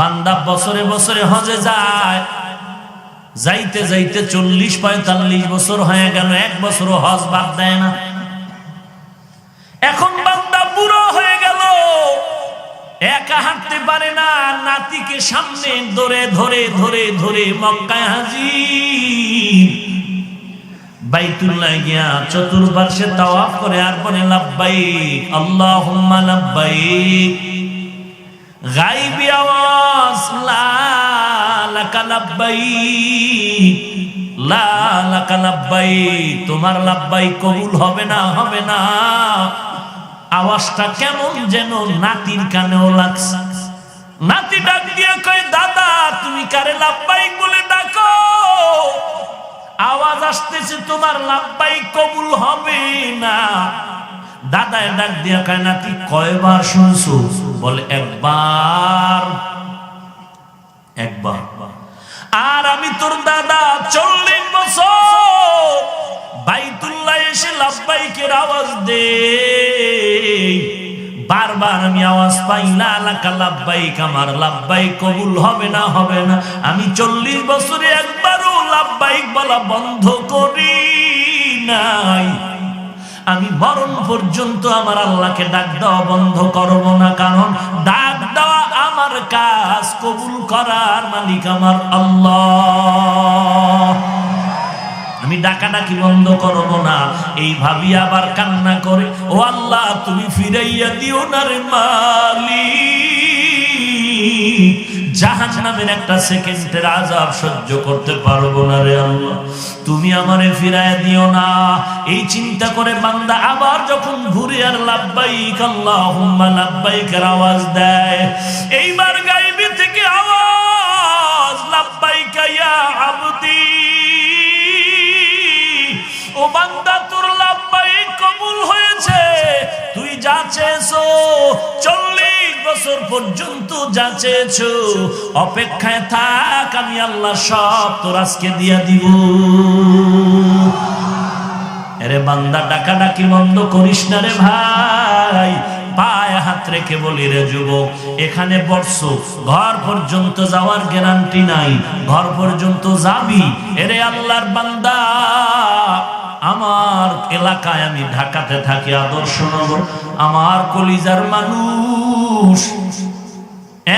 বান্দা বছরে বছরে হজে যায়, যাইতে যাইতে 40-45 বছর হয়ে গেল, এক বছরও হজ বাদ দেয় না। এখন বান্দা বুড়ো হয়ে গেল, একা হাঁটতে পারে না, নাতিকে সামনে ধরে ধরে ধরে ধরে মক্কায় হাজির। বাইতুল্লাহ গিয়া চতুর্পার্শ্বে তাওয়াফ করে আর বলে লাব্বাইক আল্লাহুম্মা লাব্বাইক। গায়বী আওয়াজ লা লাকা লাব্বাইক, লা লাকা লাব্বাইক, তোমার লাব্বাইক কবুল হবে না, হবে না। আওয়াজটা কেমন যেন নাতির কানেও লাগছে। নাতি ডাক দিয়ে কয়, দাদা তুমি কারে লাব্বাইক বলে ডাকো? আওয়াজ আসতেছে তোমার লাব্বাইক কবুল হবে না। দাদায় ডাক দিয়া কয়, নাতি কয়বার শুনছো? বলে একবার। একবার। আর আমি তোর দাদা 40 বছর বাইতুল্লাহ এসে লাব্বাইকের আওয়াজ দে, বারবার আমি আওয়াজ পাই না লাকা লাব্বাইক, আমার লাব্বাইক কবুল হবে না, হবে না। আমি 40 বছরে একবারও লাব্বাইক বলা বন্ধ করি নাই। আমি মরণ পর্যন্ত আমার আল্লাহকে ডাক দেওয়া বন্ধ করব না, কারণ ডাক দেওয়া আমার কাজ, কবুল করার মালিক আমার আল্লাহ। আমি ডাকাডাকি বন্ধ করব না। এই ভাবি আবার কান্না করে, ও আল্লাহ তুমি ফিরাইয়া দিও না রে মালিক, জাহান্নামের একটা সেকেন্ডের আযাব সহ্য করতে পারবো না রে আল্লাহ, তুমি আমারে ফিরাইয়া দিও না। এই চিন্তা করে বান্দা আবার যখন ঘুরে আর লাব্বাইক আল্লাহুম্মা লাব্বাইকের আওয়াজ দেয়, এইবার গায়বী থেকে আওয়াজ, লাব্বাইকা ইয়া আবদি, ও বান্দা তোর লাব্বাইক কবুল হয়েছে, তুই যা চেয়েছো 40 বছর পর্যন্ত যা চেয়েছো, অপেক্ষায় থাক, আমি আল্লাহ সব তোর আজকে দিয়া দিব। আরে বান্দা ডাকাডাকি বন্ধ করিস না রে ভাই, পায়ে হাত রেখে বলি রে যুবক, এখানে বসছো, ঘর পর্যন্ত যাওয়ার গ্যারান্টি নাই, ঘর পর্যন্ত যাবি। এরে আল্লাহর বান্দা, আমার এলাকায়, আমি ঢাকাতে থাকি, আদর্শনগর, আমার কলিজার মানুষ,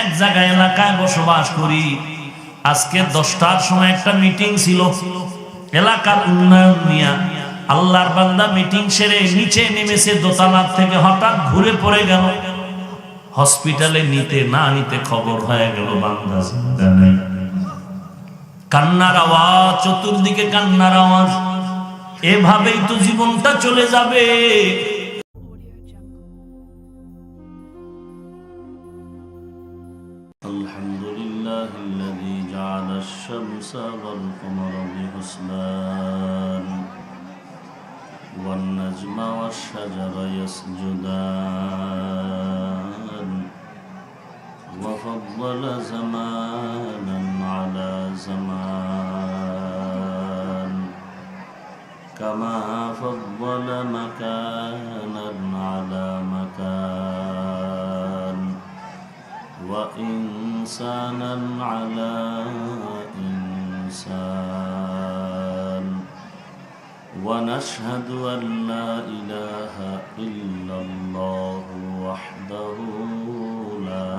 এক জায়গায় এলাকায় বসবাস করি। আজকে 10টার সময় একটা মিটিং ছিল এলাকার উন্নয়ন নিয়ে। আল্লাহর বান্দা মিটিং সেরে নিচে নেমেছে দোতলা থেকে, হঠাৎ ঘুরে পড়ে গেল। হসপিটালে নিতে না নিতে খবর হয়ে গেল বান্দা জিন্দা নেই। কান্নার আওয়াজ, চতুর্দিকে কান্নার আওয়াজ। এভাবেই তো জীবনটা চলে যাবে। আলহামদুলিল্লাহিল্লাযী জাআলাশ শামসা ওয়াল কমারা বিহুসবান ওয়ান নাজমা ওয়াশ শাজারা ইয়াসজুদান ওয়া ফাদ্দালা জামানান আলা জামান كما فضل مكانا على مكان وإنسانا على إنسان ونشهد أن لا إله إلا الله وحده لا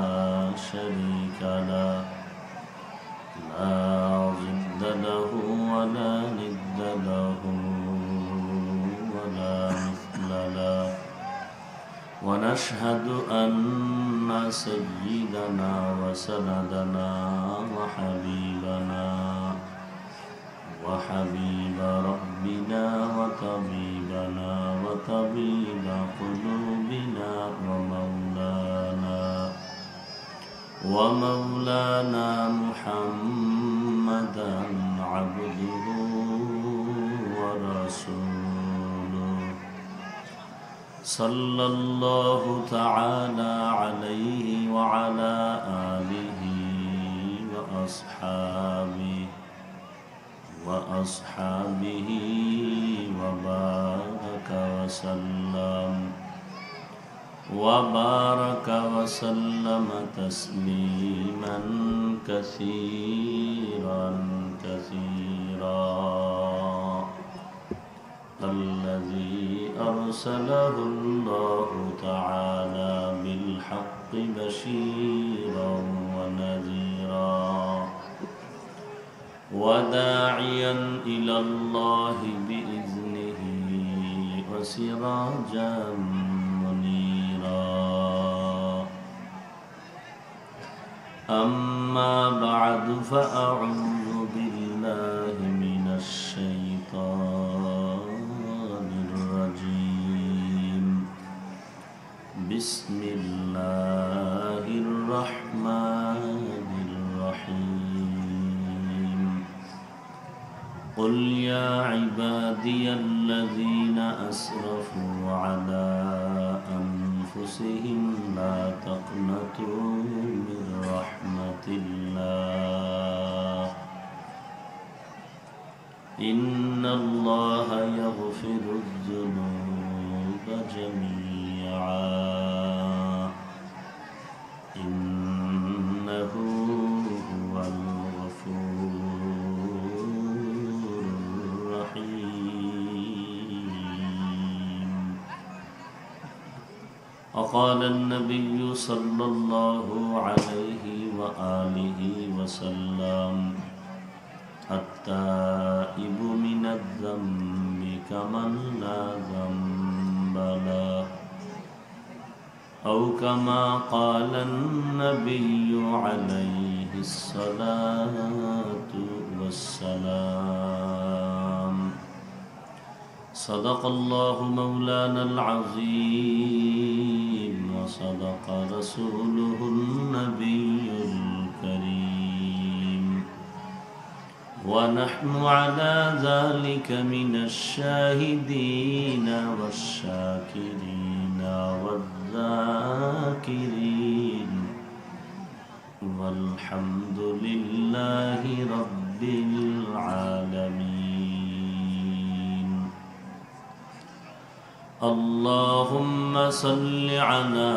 شريك له لا ضد له ولا ند له ونشهد أن سيدنا وسندنا وحبيبنا وحبيب ربنا وطبيبنا وطبيب قلوبنا ومولانا محمدا عبده ورسوله صلى الله تعالى عليه وعلى آله وأصحابه وبارك وسلم تسليما كثيرا كثيرا الذي أرسله الله تعالى بالحق بشيرا ونذيرا وداعيا إلى الله بإذنه وسراجا منيرا أما بعد فأعوذ بالله من الشيطان الرجيم بسم الله الرحمن الرحيم قل يا عبادي الذين أسرفوا على أنفسهم لا تقنطوا من رحمة الله إن الله يغفر الذنوب جميعا إنه هو الغفور الرحيم وقال النبي صلى الله عليه وآله وسلم التائب من الذنب كمن لا ذنب له أو كما قال النبي عليه الصلاة والسلام صدق الله مولانا العظيم وصدق رسوله النبي الكريم ونحن على ذلك من الشاهدين والشاكرين والذاكرين والحمد لله رب العالمين اللهم صل على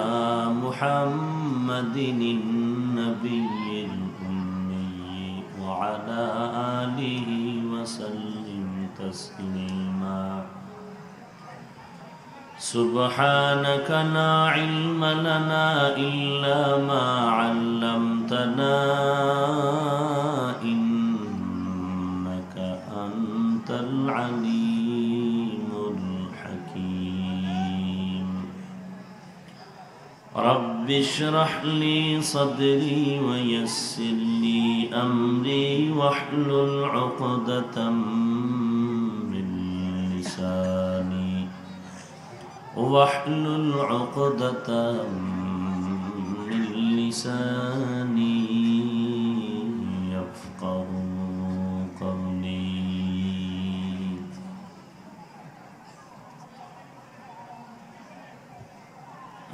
محمد النبي الأمي وعلى آله وسلم تسليما سبحانك لا علم لنا إلا ما علمتنا إنك أنت العليم الحكيم رب اشرح لي صدري ويسر لي أمري واحلل عقدة من لساني واحلل عقدة من لساني يفقه قولي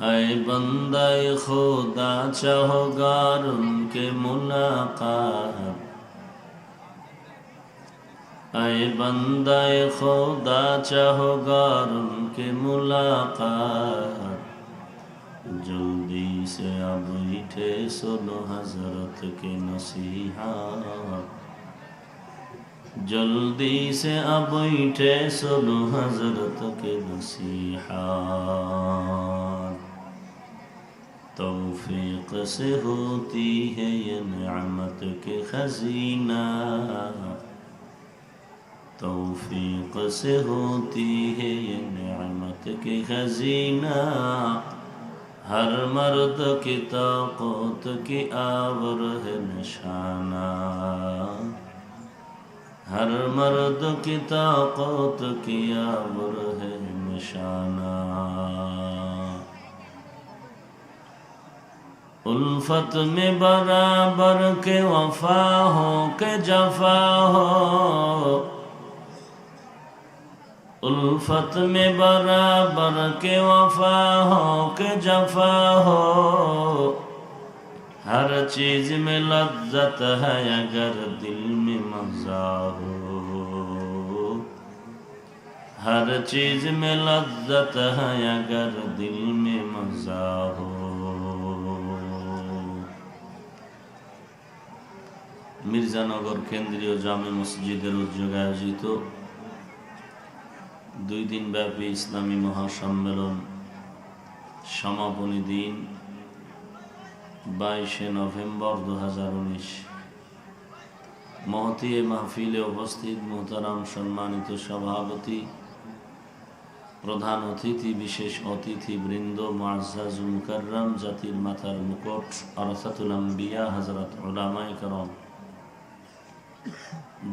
اے بندہ خدا چاہوگار ان کے ملاقات اے بندہ خدا چاہوگار ان کے ملاقات جلدی سے اب اٹھے سنو حضرت کے نصیحات جلدی سے اب اٹھے سنو حضرت کے نصیحات توفیق سے ہوتی ہے یہ نعمت کے خزینہ توفیق سے ہوتی ہے یہ نعمت کے خزینہ ہر مرد کی طاقت کی آور ہے نشانہ ہر مرد کی طاقت کی آور ہے نشانہ الفت میں برابر کے وفا ہو کہ جفا ہو الفت میں برابر کے وفا ہو کہ جفا ہو ہر چیز میں لذت ہے اگر دل میں مزہ ہو ہر چیز میں لذت ہے اگر دل میں مزہ ہو মির্জানগর কেন্দ্রীয় জামে মসজিদের উদ্যোগে আয়োজিত 2 দিনব্যাপী ইসলামী মহাসম্মেলন সমাপনী দিন 22শে নভেম্বর 2019। মহতী এ মাহফিলে উপস্থিত মোহতারাম সম্মানিত সভাপতি, প্রধান অতিথি, বিশেষ অতিথি বৃন্দ, মুআজ্জাজ মুকাররম, জাতির মাথার মুকুট, আরাসাতুল আম্বিয়া হযরত উলামায়ে কেরাম,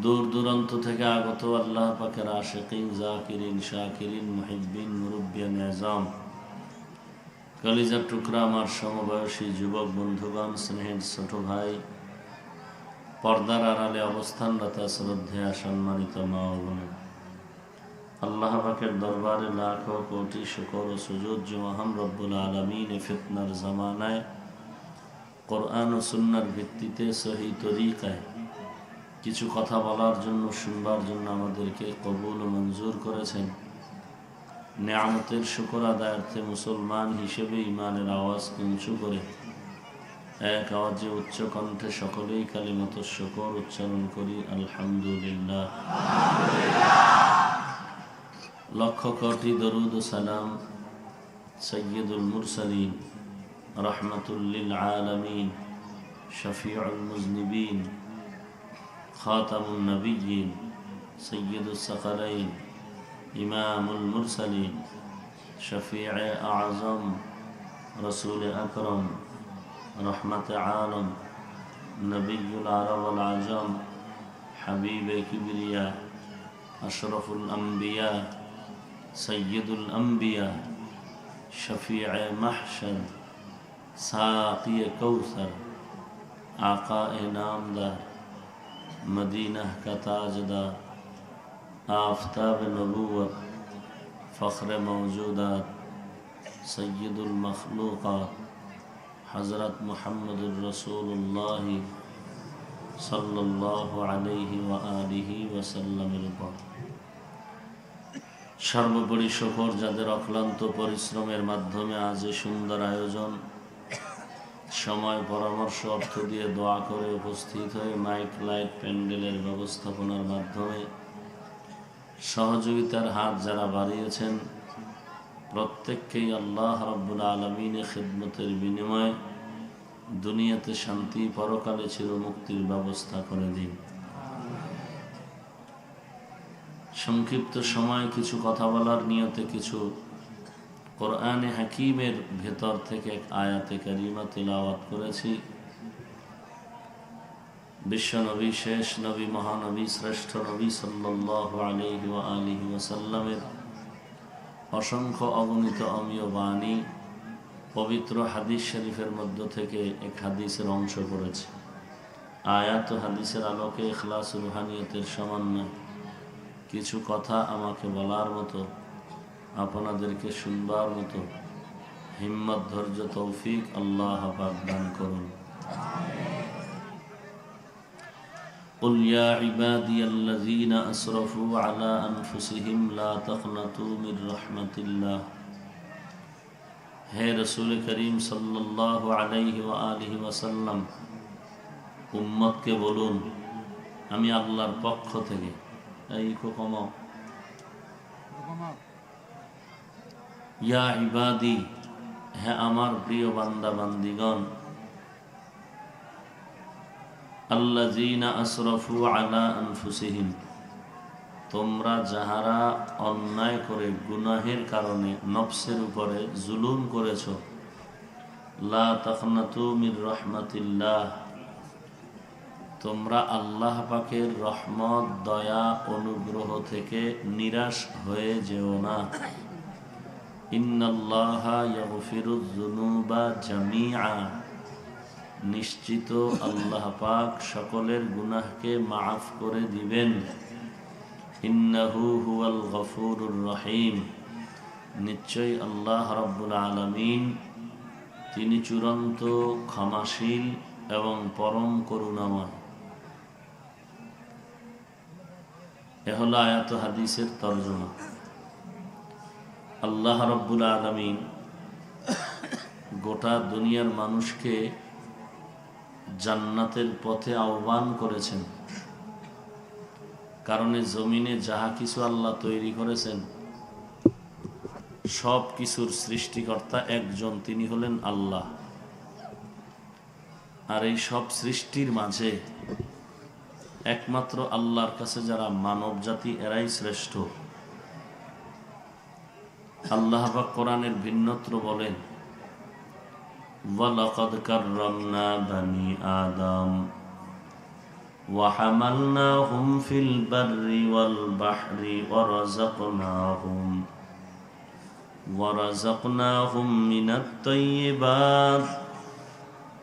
দূর দূরান্ত থেকে আগত আল্লাহ পাকের আশিকিন, জাকিরিন, শাকিরিন, মুহিব্বিন, মুরব্বিয়ান আযম, কলিজার টুকরা আমার সমবয়সী যুবক বন্ধুগণ, স্নেহের ছোট ভাই, পর্দার আড়ালে অবস্থানরত শ্রদ্ধেয়া সম্মানিত মা ও বোনেরা, আল্লাহ পাকের দরবারে লাখো কোটি শুকর ও সুজুদ যে মহান রব্বুল আলামিন ফিতনার জামানায় কোরআন ও সুন্নাহর ভিত্তিতে সহি তরিকায় কিছু কথা বলার জন্য, শুনবার জন্য আমাদেরকে কবুল ও মঞ্জুর করেছেন। নেয়ামতের শুকর আদায়ার্থে মুসলমান হিসেবে ইমানের আওয়াজকে উঁচু করে এক আওয়াজে উচ্চ কণ্ঠে সকলেই কালিমাতুশ শুকর উচ্চারণ করি, আলহামদুলিল্লাহ। লক্ষ কোটি দরুদ ও সালাম সাইয়্যিদুল মুরসালিন, রাহমাতুল লিল আলামিন, শফিউল মুজনিবিন, খাতামুন নবিয়্যিন, সাইয়্যিদুস সাকালাইন, ইমামুল মুরসালিন, শফিয়ে আযম, রাসূল আকরাম, রহমতে আলম, নবিয়ুল আরব ওয়াল আজম, হাবিবে কিবরিয়া, আশরাফুল আম্বিয়া, সৈয়দুল আম্বিয়া, শফিয়ে মাহশর, সাকিয়ে কৌসর, আকায়ে নামদার, মদিনা का ताजदार, आफताब नबूवत, फ़ख्र मौजूदात, सय्यदुल मखलूक़ात, हज़रत मुहम्मदुर रसूलुल्लाह सल्लल्लाहु अलैहि व आलिहि वसल्लमेর উপর সর্বোপরি শুকর যাদের অক্লান্ত পরিশ্রমের মাধ্যমে আজ এই সুন্দর আয়োজন, সময়, পরামর্শ, অর্থ দিয়ে দোয়া করে উপস্থিত হয়ে মাইক, লাইট, প্যান্ডেলের ব্যবস্থাপনার মাধ্যমে সহযোগিতার হাত যারা বাড়িয়েছেন, প্রত্যেককেই আল্লাহ রাব্বুল আলামিনের খিদমতের বিনিময়ে দুনিয়াতে শান্তি, পরকালে চিরমুক্তির ব্যবস্থা করে দিন। সংক্ষিপ্ত সময় কিছু কথা বলার নিয়তে কিছু কোরআনে হাকিমের ভেতর থেকে এক আয়াতে কারিমা তিলাওয়াত করেছি। বিশ্বনবী, শেষ নবী, মহানবী, শ্রেষ্ঠ নবী সাল্লাল্লাহু আলাইহি ওয়া আলিহি ওয়াসাল্লামের অসংখ্য অগণিত অমীয় বাণী পবিত্র হাদিস শরীফের মধ্য থেকে এক হাদিসের অংশ করেছে। আয়াত ও হাদিসের আলোকে ইখলাস ও রুহানিয়তের সমন্বয়ে কিছু কথা আমাকে বলার মতো, আপনাদেরকে শুনবার মতো হিম্মত, ধৈর্য, তৌফিক আল্লাহ পাক দান করুন। قل يا عبادي الذين أسرفوا على أنفسهم لا تقنطوا من رحمة الله। হে রাসূল করিম সাল্লাল্লাহু আলাইহি ওয়া আলিহি ওয়াসাল্লাম, উম্মতকে বলুন আমি আল্লাহর পক্ষ থেকে, এই কমাও, ইয়া ইবাদি, হে আমার প্রিয় বান্দা বান্দিগণ, আল্লাযীনা আসরাফু আলা আনফুসিহিম, তোমরা যাহারা অন্যায় করে, গুনাহের কারণে নফসের উপরে জুলুম করেছ, লা তাকনাতু মির রাহমাতিল্লাহ, তোমরা আল্লাহ পাকের রহমত, দয়া, অনুগ্রহ থেকে নিরাশ হয়ে যেও না। ইন্নাল্লাহা ইয়াগফিরুয যুনুবা জামিআ, নিশ্চিত আল্লাহ পাক সকলের গুনাহকে মাফ করে দিবেন। ইন্নাহু হুয়াল গফুরুর রহিম, নিশ্চয় আল্লাহ রাব্বুল আলামিন তিনি চূড়ান্ত ক্ষমাশীল এবং পরম করুণাময়। এ হলো আয়াত হাদিসের তরজমা। আল্লাহ রাব্বুল আলামিন গোটা দুনিয়ার মানুষকে জান্নাতের পথে আহ্বান করেছেন। কারণ এই জমিনে যাহা কিছু আল্লাহ তৈরি করেছেন সব কিছুর সৃষ্টিকর্তা একজন, তিনি হলেন আল্লাহ। আর এই সব সৃষ্টির মাঝে একমাত্র আল্লাহর কাছে যারা মানব জাতি, এরাই শ্রেষ্ঠ। আল্লাহ পাক কোরআনের ভিন্নত্র বলেন, ওয়ালাকাদ কাররামনা বানি আদম ওয়া হামালনাহুম ফিল বাররি ওয়াল বাহরি ওয়া রাযাকনাহুম মিনাত তাইয়্যিবাত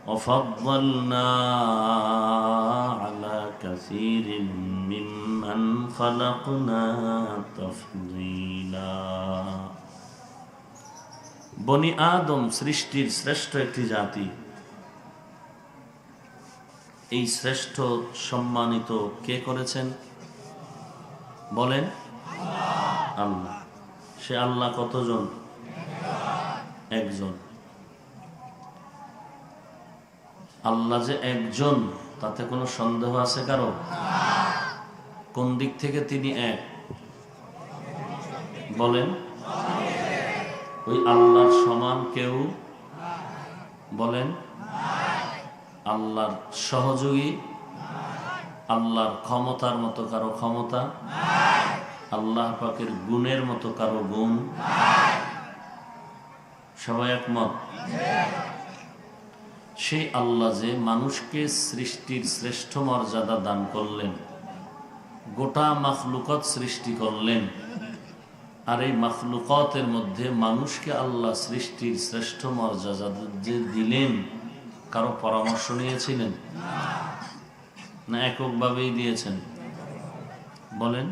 ওয়া ফাদ্দালনা আলা কাসীরিন মিম্মান খালাকনা তাফদীলা। বনি আদম সৃষ্টির শ্রেষ্ঠ একটি জাতি। এই শ্রেষ্ঠ সম্মানিত কে করেছেন বলেন? আল্লাহ। সে আল্লাহ কতজন? একজন। আল্লাহ যে একজন তাতে কোনো সন্দেহ আছে কারো? কোন দিক থেকে তিনি এক বলেন? ওই আল্লাহর সমান কেউ বলেন? আল্লাহর সহযোগী, আল্লাহর ক্ষমতার মতো কারো ক্ষমতা, আল্লাহ পাকের গুণের মতো কারো গুণ, সবাই একমত? সেই আল্লাহ যে মানুষকে সৃষ্টির শ্রেষ্ঠ মর্যাদা দান করলেন, গোটা মাখলুকাত সৃষ্টি করলেন, আর এই মাখলুকাতের মধ্যে মানুষকে আল্লাহ সৃষ্টির শ্রেষ্ঠ মর্যাদা যে দিলেন, কারো পরামর্শ নিয়েছিলেন না এককভাবেই দিয়েছেন বলেন?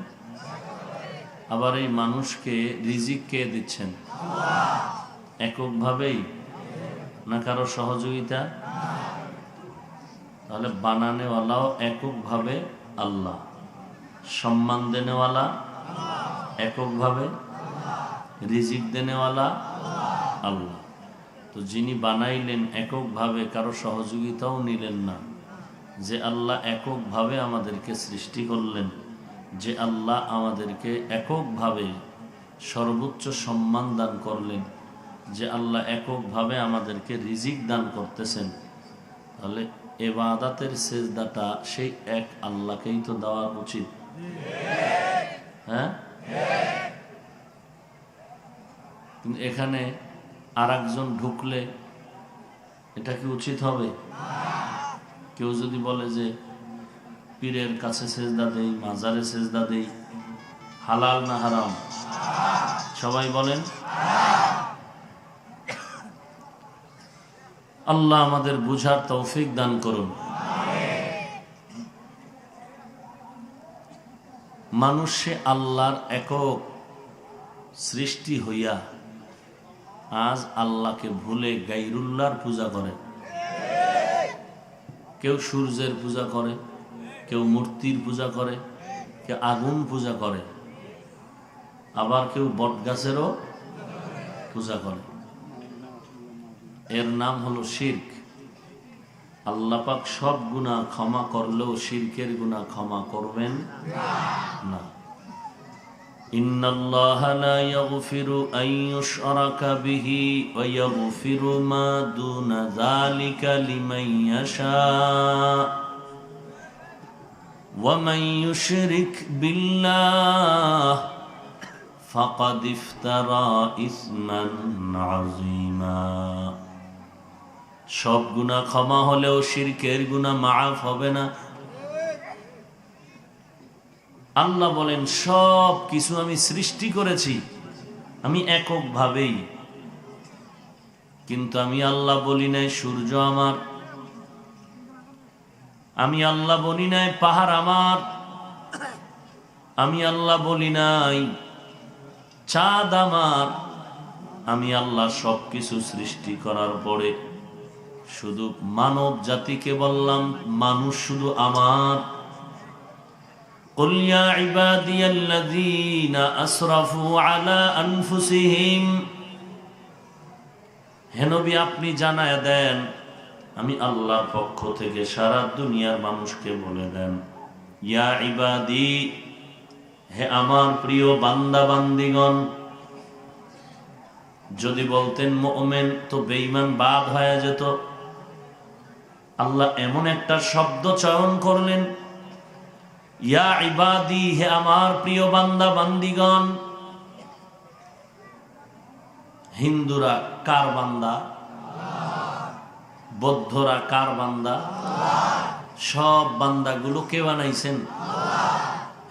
আবার এই মানুষকে রিজিক কে দিচ্ছেন? এককভাবেই না কারো সহযোগিতা? তাহলে বানানেওয়ালাও এককভাবে আল্লাহ, সম্মান দেনেওয়ালা এককভাবে, রিজিক দেনেওয়ালা আল্লাহ। তো যিনি বানাইলেন এককভাবে, কারো সহযোগিতাও নিলেন না, যে আল্লাহ এককভাবে আমাদেরকে সৃষ্টি করলেন, যে আল্লাহ আমাদেরকে এককভাবে সর্বোচ্চ সম্মান দান করলেন, যে আল্লাহ এককভাবে আমাদেরকে রিজিক দান করতেছেন, তাহলে ইবাদতের সেজদাটা সেই এক আল্লাহকেই তো দেওয়া উচিত। হ্যাঁ, কিন্তু এখানে আরেকজন ঢুকলে এটা কি উচিত হবে? কেউ যদি বলে যে পীরের কাছে সেজদা দেই, মাজারে সেজদা দেই, হালাল না হারাম? সবাই বলেন। আল্লাহ আমাদের বুঝার তৌফিক দান করুন। মানুষে আল্লাহর একক সৃষ্টি হইয়া আজ আল্লাহকে ভুলে গায়রুল্লাহর পূজা করে। কেউ সূর্যের পূজা করে, কেউ মূর্তির পূজা করে, কেউ আগুন পূজা করে, আবার কেউ বটগাছেরও পূজা করে। এর নাম হলো শিরক। আল্লাহ পাক সব গুনাহ ক্ষমা করলেও শিরকের গুনাহ ক্ষমা করবেন না। ইন্নাল্লাহা লা ইয়াগফিরু আন ইউশরাকা বিহি ওয়া ইয়াগফিরু মা দুনা যালিকা লিমান ইয়াশা ওয়া মান ইউশরিক বিল্লাহ ফাকাদ ইফতারা ইসমান আযীমা। সব গুনাহ ক্ষমা হলেও শিরকের গুনাহ মাফ হবে না। আল্লাহ বলেন সব কিছু আমি সৃষ্টি করেছি আমি এককভাবেই, কিন্তু আমি আল্লাহ বলি নাই সূর্য আমার, আমি আল্লাহ বলি নাই পাহাড় আমার, আমি আল্লাহ বলি নাই চাঁদ আমার। আমি আল্লাহ সবকিছু সৃষ্টি করার পরে শুধু মানব জাতিকে বললাম মানুষ শুধু আমার। قل يا عبادي الذين أسرفوا على أنفسهم, হে নবী আপনি জানায়া দেন আমি আল্লাহর পক্ষ থেকে সারা দুনিয়ার মানুষকে বলে দেন, ইয়া ইবাদি, হে আমার প্রিয় বান্দা বান্দিগণ। যদি বলতেন মুমিন তো বেঈমান বাদ হয়ে যেত। আল্লাহ এমন একটা শব্দ চয়ন করলেন, ইয়া ইবাদি, হে আমার প্রিয় বান্দা বান্দিগণ। হিন্দুরা কার বান্দা? বৌদ্ধরা কার বান্দা? সব বান্দাগুলো কে বানাইছেন?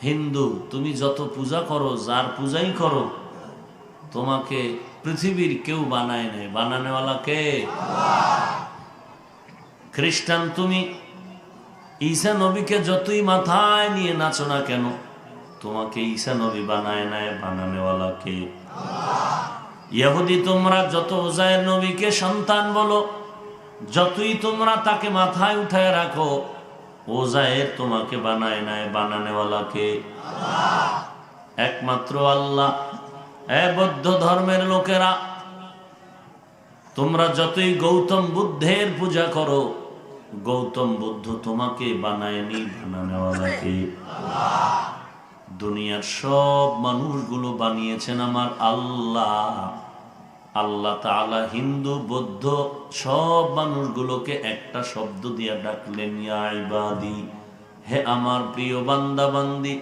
হিন্দু, তুমি যত পূজা করো, যার পূজাই করো, তোমাকে পৃথিবীর কেউ বানায় নাই, বানানেওয়ালা কে? খ্রিস্টান, তুমি ঈসা নবীকে যতই মাথায় নিয়ে নাচো না কেন, তোমাকে ঈসা নবী বানায় নাই, বানানেওয়ালা কে? ইহুদি, তোমরা যত উজায়ের নবীকে সন্তান বলো, যতই তোমরা তাকে মাথায় উঠায় রাখো, উজায়ের তোমাকে বানায় নাই, বানানেওয়ালা কে? একমাত্র আল্লাহ। এ বৌদ্ধ ধর্মের লোকেরা, তোমরা যতই গৌতম বুদ্ধের পূজা করো, গৌতম বুদ্ধ তোমাকে বানায়নি, বানানেওয়ালা কে? দুনিয়ার সব মানুষগুলো বানিয়েছেন আমার আল্লাহ। আল্লাহ তাআলা হিন্দু বৌদ্ধ সব মানুষগুলোকে একটা শব্দ দিয়ে ডাকলেন, ইয়া ইবাদি, হে আমার প্রিয় বান্দা বান্দি।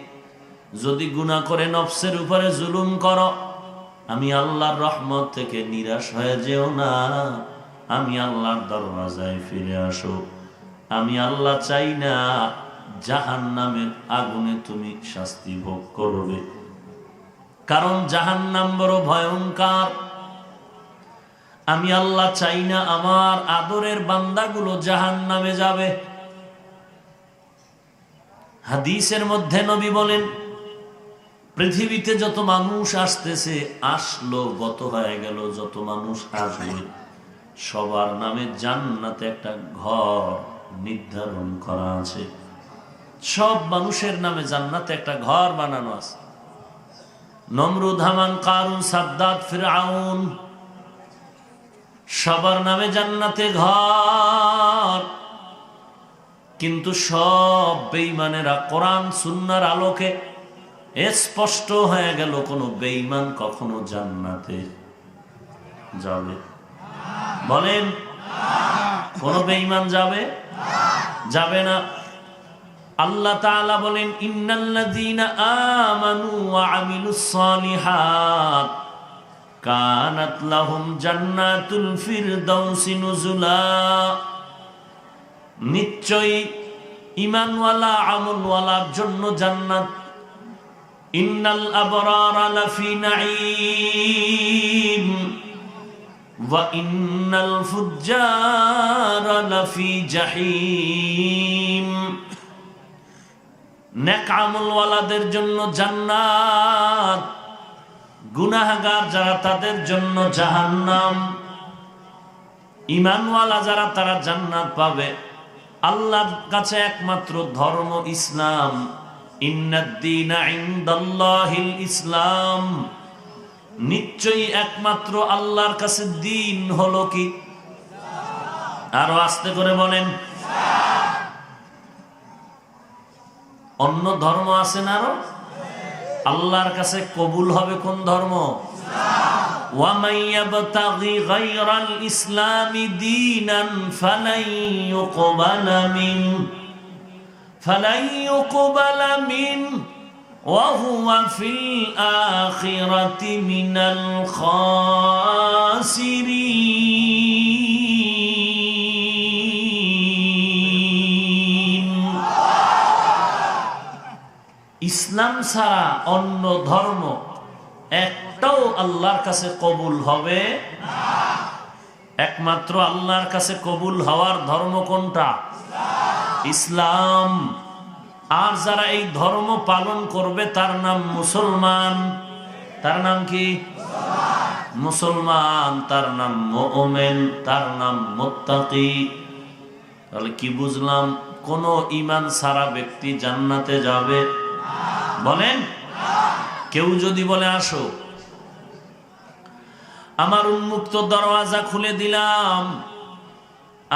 যদি গুনাহ করে নফসের উপরে জুলুম করো, আমি আল্লাহর রহমত থেকে নিরাশ হয়ে যেও না, আমি আল্লাহর দরওয়াজায় ফিরে আসো। আমি আল্লাহ চাই না জাহান্নামের আগুনে তুমি শাস্তি ভোগ করবে, কারণ জাহান্নাম বড় ভয়ঙ্কর। আমি আল্লাহ চাই না আমার আদরের বান্দাগুলো জাহান্নামে যাবে। হাদিসের মধ্যে নবী বলেন, পৃথিবীতে যত মানুষ আসতেছে, আসলো, গত হয়ে গেল, যত মানুষ আসবে, সবার নামে জান্নাতে একটা ঘর নির্ধারণ করা আছে। সব মানুষের নামে জান্নাতে একটা ঘর বানানো আছে। নমরুদ, হামান, কারুন, সাদ্দাত, ফিরআউন, সবার নামে জান্নাতে ঘর। কিন্তু সব বেঈমানেরা কোরআন সুন্নাহর আলোকে স্পষ্ট হয়ে গেল, কোন বেঈমান কখনো জান্নাতে যাবে? বলেন, কোন বেঈমান যাবে? যাবে না। আল্লাহ তাআলা বলেন, ইন্নাল্লাযীনা আমানু ওয়া আমিলুস সালিহাত কানাত লাহুম জান্নাতুল ফিরদাউসি নুজুলা। নিশ্চয়ই ঈমানওয়ালা আমলওয়ালার জন্য জান্নাত। ইন্নাল আবরারা লাফি নাঈম ওয়া ইন্নাল ফুজ্জারা লাফি জাহিম। নেক আমলওয়ালাদের জন্য জান্নাত, গুনাহগার যারা তাদের জন্য জাহান্নাম। ঈমানওয়ালা যারা তারা জান্নাত পাবে। আল্লাহর কাছে একমাত্র ধর্ম ইসলাম। ইন্নাদ-দীনা ইনদাল্লাহিল ইসলাম। নিশ্চয়ই একমাত্র আল্লাহর কাছে দিন হলো কি? আরো আস্তে করে বলেন। অন্য ধর্ম আছে না? আরো আল্লাহর কাছে কবুল হবে কোন ধর্ম? ওয়া মান ইয়াবতাগি গায়রাল ইসলামি দীনান ফালাই ইউকবালা মিন ওয়া হুয়া ফিল আখিরাতি মিনাল খাসিরিন। ইসলাম ছাড়া অন্য ধর্ম একটাও আল্লাহর কাছে কবুল হবে না। একমাত্র আল্লাহর কাছে কবুল হওয়ার ধর্ম কোনটা? ইসলাম। আর যারা এই ধর্ম পালন করবে তার নাম মুসলমান। তার নাম কি? মুসলমান। তার নাম মুমিন, তার নাম মুত্তাকি। তাহলে কি বুঝলাম? কোন ঈমান ছাড়া ব্যক্তি জান্নাতে যাবে? বলেন। কেউ যদি বলে আসো, আমার উন্মুক্ত দরওয়াজা খুলে দিলাম,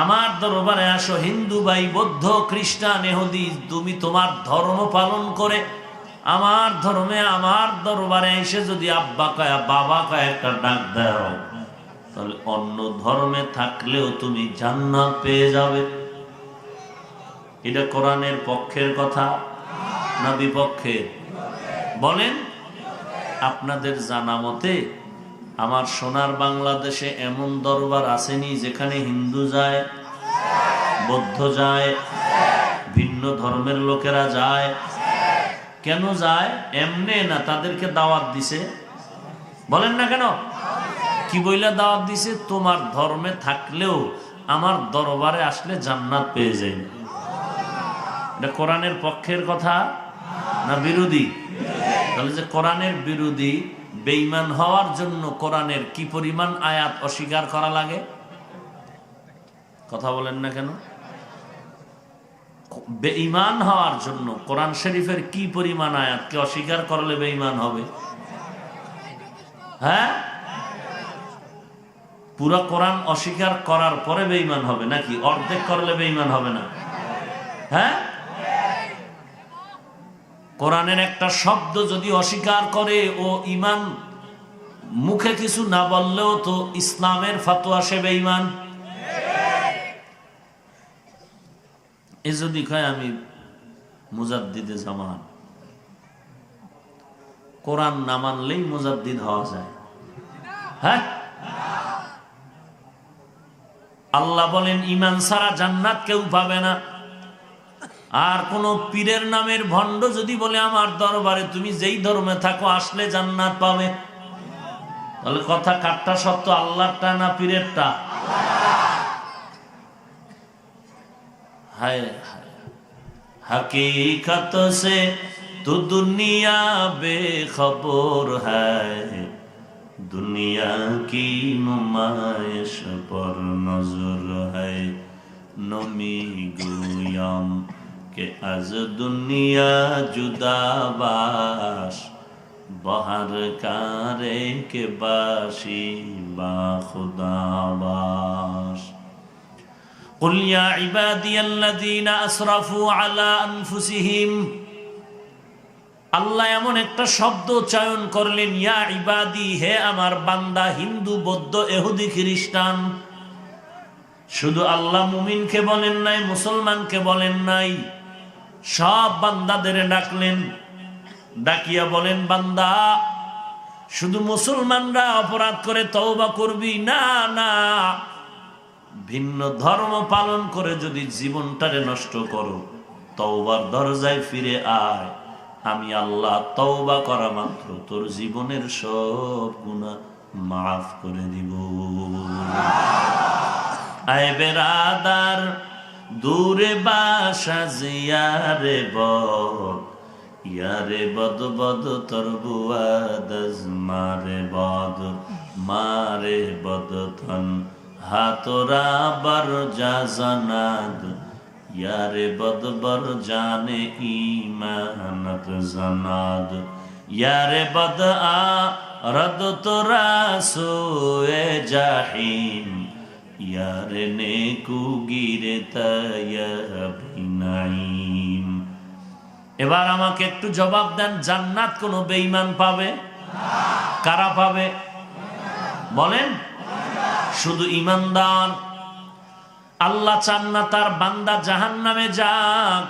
আমার দরবারে আসো, হিন্দু ভাই, বৌদ্ধ, খ্রিস্টান, ইহুদি, তুমি তোমার ধর্ম পালন করে আমার ধর্মে, আমার দরবারে এসে যদি আব্বা কয়া বাবা কয়া একটা ডাক দাও, তাহলে অন্য ধর্মে থাকলেও তুমি জান্নাত পেয়ে যাবে। এটা কোরআনের পক্ষের কথা না বিপক্ষের? বলেন। আপনাদের জানা মতে আমার সোনার বাংলাদেশে এমন দরবার আসেনি যেখানে হিন্দু যায়, বৌদ্ধ যায়, ভিন্ন ধর্মের লোকেরা যায়? কেন যায়? এমনে না, তাদেরকে দাওয়াত দিছে। বলেন না কেন? কি বইলা দাওয়াত দিছে? তোমার ধর্মে থাকলেও আমার দরবারে আসলে জান্নাত পেয়ে যাবে। এটা কোরআনের পক্ষের কথা না বিরোধী? তাহলে যে কোরআনের বিরোধী, বেঈমান হওয়ার জন্য কোরআনের কি পরিমাণ আয়াত অস্বীকার করা লাগে? কথা বলেন না কেন? বেঈমান হওয়ার জন্য কোরআন শরীফের কি পরিমাণ আয়াতকে অস্বীকার করলে বেঈমান হবে? হ্যাঁ, পুরো কোরআন অস্বীকার করার পরে বেঈমান হবে নাকি অর্ধেক করলে বেঈমান হবে না? হ্যাঁ, কোরআনের একটা শব্দ যদি অস্বীকার করে ও ঈমান মুখে কিছু না বললেও তো ইসলামের ফতোয়া সে বেঈমান। এ যদি কয় আমি মুজাদ্দিদে জামান, কোরআন না মানলেই মুজাদ্দিদ হওয়া যায়? হ্যাঁ, আল্লাহ বলেন ঈমান ছাড়া জান্নাত কেউ পাবে না। আর কোন পীরের নামের ভণ্ড যদি বলে আমার দরবারে তুমি যেই ধর্মে থাকো আসলে জান্নাত পাবে, তাহলে কথা কাটটা সত্য, আল্লাহরটা না পীরেরটা? হায় हकीकत से तो दुनिया बेखबर है, दुनिया की नुमाइश पर नजर है, नमी गुयाम के आज दुनिया जुदा बाश, बाहर कारे के बाशी बा खुदा बाश। قل يا عبادي الذين اسرفوا على انفسهم, আল্লাহ এমন একটা শব্দ চয়ন করলেন, ইয়া ইবাদি, হে আমার বান্দা, হিন্দু, বৌদ্ধ, ইহুদি, খ্রিস্টান। শুধু আল্লাহ মুমিনকে বলেন নাই, মুসলমানকে বলেন নাই, সব বান্দাদের ডাকলেন। ডাকিয়া বলেন, বান্দা, শুধু মুসলমানরা অপরাধ করে তওবা করবি না, না, ভিন্ন ধর্ম পালন করে যদি জীবনটারে নষ্ট করো, তওবার দরজায় ফিরে আয়, আমি আল্লাহ তওবা করা মাত্র তোর জীবনের সব গুনাহ মাফ করে দিব। আয় বেরাদার দূরে বাসা জিয়ারে বদ, ইয়ারে বদ বদ তোর বুয়াদ মারে বদ, মারে বদ থন হাতরা বার যা জানাদ, ইয়ারে বদবর জানে ঈমানত জানাদ, ইয়ারে বদ আ রদ তোরা সোয়ে জাহিম, ইয়ারে নেকু গিরে তায়াবিনাইম। এবার আমাকে একটু জবাব দেন, জান্নাত কোনো বেঈমান পাবে? কারা পাবে বলেন? শুধু ঈমানদার। আল্লাহ চান না তার বান্দা জাহান্নামে যাক,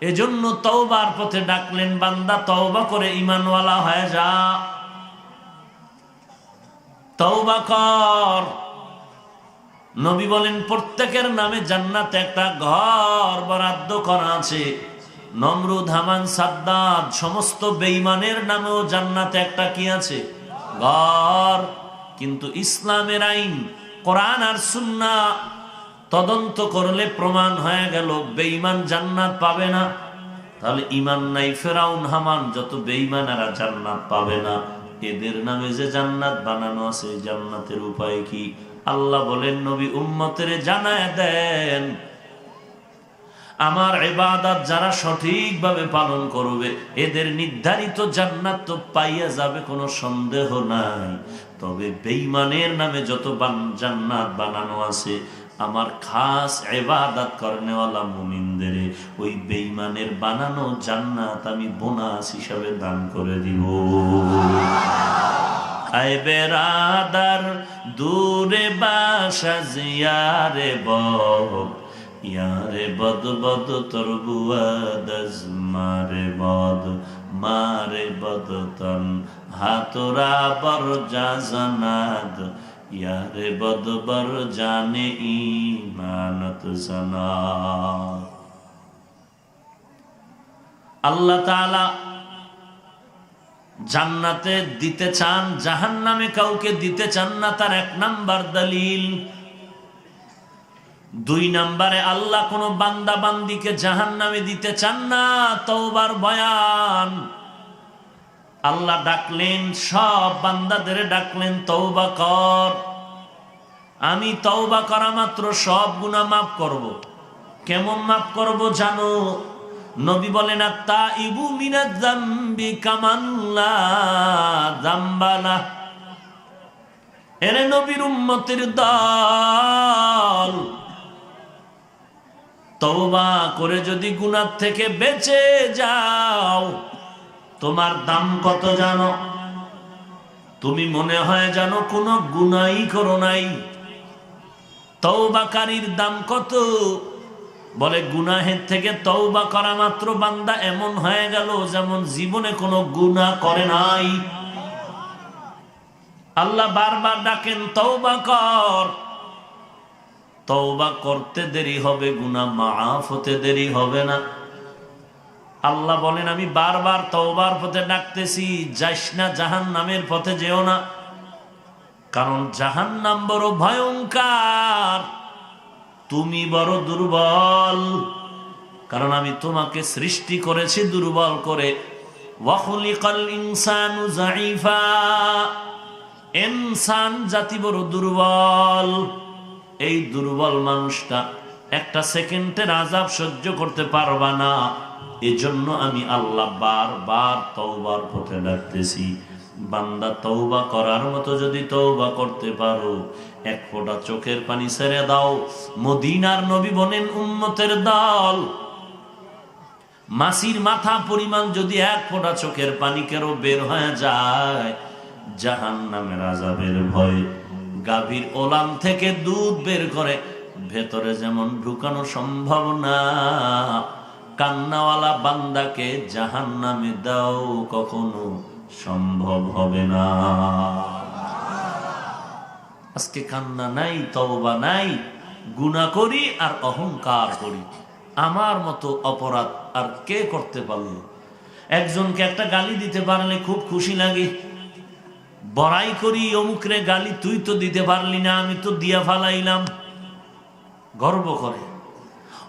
এজন্য তওবার পথে ডাকলেন, বান্দা তওবা করে ঈমানওয়ালা হয়ে যা, তওবা কর। নবী বলেন, প্রত্যেকের নামে জান্নাতে একটা ঘর বরাদ্দ করা আছে। নমরুদ, হামান, সাদ্দাদ সমস্ত বেঈমানের নামেও জান্নাতে একটা কি আছে? ঘর। কিন্তু ইসলামের আইন, কোরআন আর সুন্নাহ তদন্ত করলে প্রমাণ হয়ে গেল বেঈমান জান্নাত পাবে না। তাহলে ঈমান নাই ফেরাউন, হামান যত বেঈমানেরা জান্নাত পাবে না। এদের নামে যে জান্নাত বানানো আছে, জান্নাতের উপায় কি? আল্লাহ বলেন, নবী উম্মতের জানায় দেন, আমার ইবাদত যারা সঠিকভাবে পালন করবে এদের নির্ধারিত জান্নাত তো পাইয়া যাবে, কোনো সন্দেহ নাই। তবে বেঈমানের নামে যত জান্নাত বানানো আছে, আমার খাস ইবাদত করনেওয়ালা মুমিনদের ওই বেঈমানের বানানো জান্নাত আমি বোনাস হিসাবে দান করে দিব। আয় বেরাদার দূরে বাসা জিয়ারে বব, ইয়ারে বদ বদ তোর বুয়াদজ মারে বদ মারে বদ তন হাতরা বর জানাদ, ইয়ারে বদ বর জানে ঈমানত জানা। আল্লাহ তাআলা জান্নাতে দিতে চান, জাহান্নামে কাউকে দিতে চান না, তার 1 নাম্বার দলিল। 2 নাম্বারে আল্লাহ কোন বান্দা বান্দিকে জাহান্নামে দিতে চান না, তওবার বয়ান। আল্লাহ ডাকলেন, সব বান্দাদের ডাকলেন, তওবা কর। আমি তওবা করা মাত্র সব গুনাহ মাফ করব। কেমন মাফ করব জানো? নবী বলেন, আত-তাইবু মিনাজ যামবি কামান লা যামবা লাহ। এরে নবীর উম্মতের দল, তওবা করে যদি গুনাহ থেকে বেঁচে যাও, তোমার দাম কত জানো? তুমি মনে হয় জানো কোনো গুনাহই করো নাই। তওবাকারীর দাম কত? বলে গুনাহের থেকে তওবা করা মাত্র বান্দা এমন হয়ে গেল যেমন জীবনে কোনো গুনাহ করে নাই। আল্লাহ বারবার ডাকেন, তওবা কর। তওবা করতে দেরি হবে, গুনাহ মাফ হতে দেরি হবে না। আল্লাহ বলেন, আমি বারবার তওবার পথে ডাকতেছি, যাস না জাহান্নামের পথে যেও না, কারণ জাহান্নাম বড় ভয়ঙ্কর, তুমি বড় দুর্বল। কারণ আমি তোমাকে সৃষ্টি করেছি দুর্বল করে। ওয়া খুলিকাল ইনসানু যায়ীফা, ইনসান জাতি বড় দুর্বল। এই দুর্বল মানুষটা একটা সেকেন্ডের আযাব সহ্য করতে পারবা না। এজন্য আমি আল্লাহ বারবার তওবার পথে ডাকতেছি। বান্দা তওবা করার মতো যদি তওবা করতে পারো, 1 ফোঁটা চোখের পানি ছেড়ে দাও। মদিনার নবী বলেন, উম্মতের দল, মাছির মাথা পরিমাণ যদি 1 ফোঁটা চোখের পানি কেরো বের হয়ে যায়, জাহান্নামের আযাবের ভয় গাভীর ওলান থেকে দুধ বের করে ভেতরে যেমন ঢুকানো সম্ভব না, কান্নাওয়ালা বান্দাকে জাহান্নামে দাও কখনো সম্ভব হবে না। আজকে কান্না নাই, তওবা নাই, গুনাহ করি আর অহংকার করি। আমার মতো অপরাধ আর কে করতে পারল? একজনকে একটা গালি দিতে পারলে খুব খুশি লাগে, বড়াই করি, অমুকরে গালি তুই তো দিতে পারলি না, আমি তো দিয়া ফালাইলাম, গর্ব করে।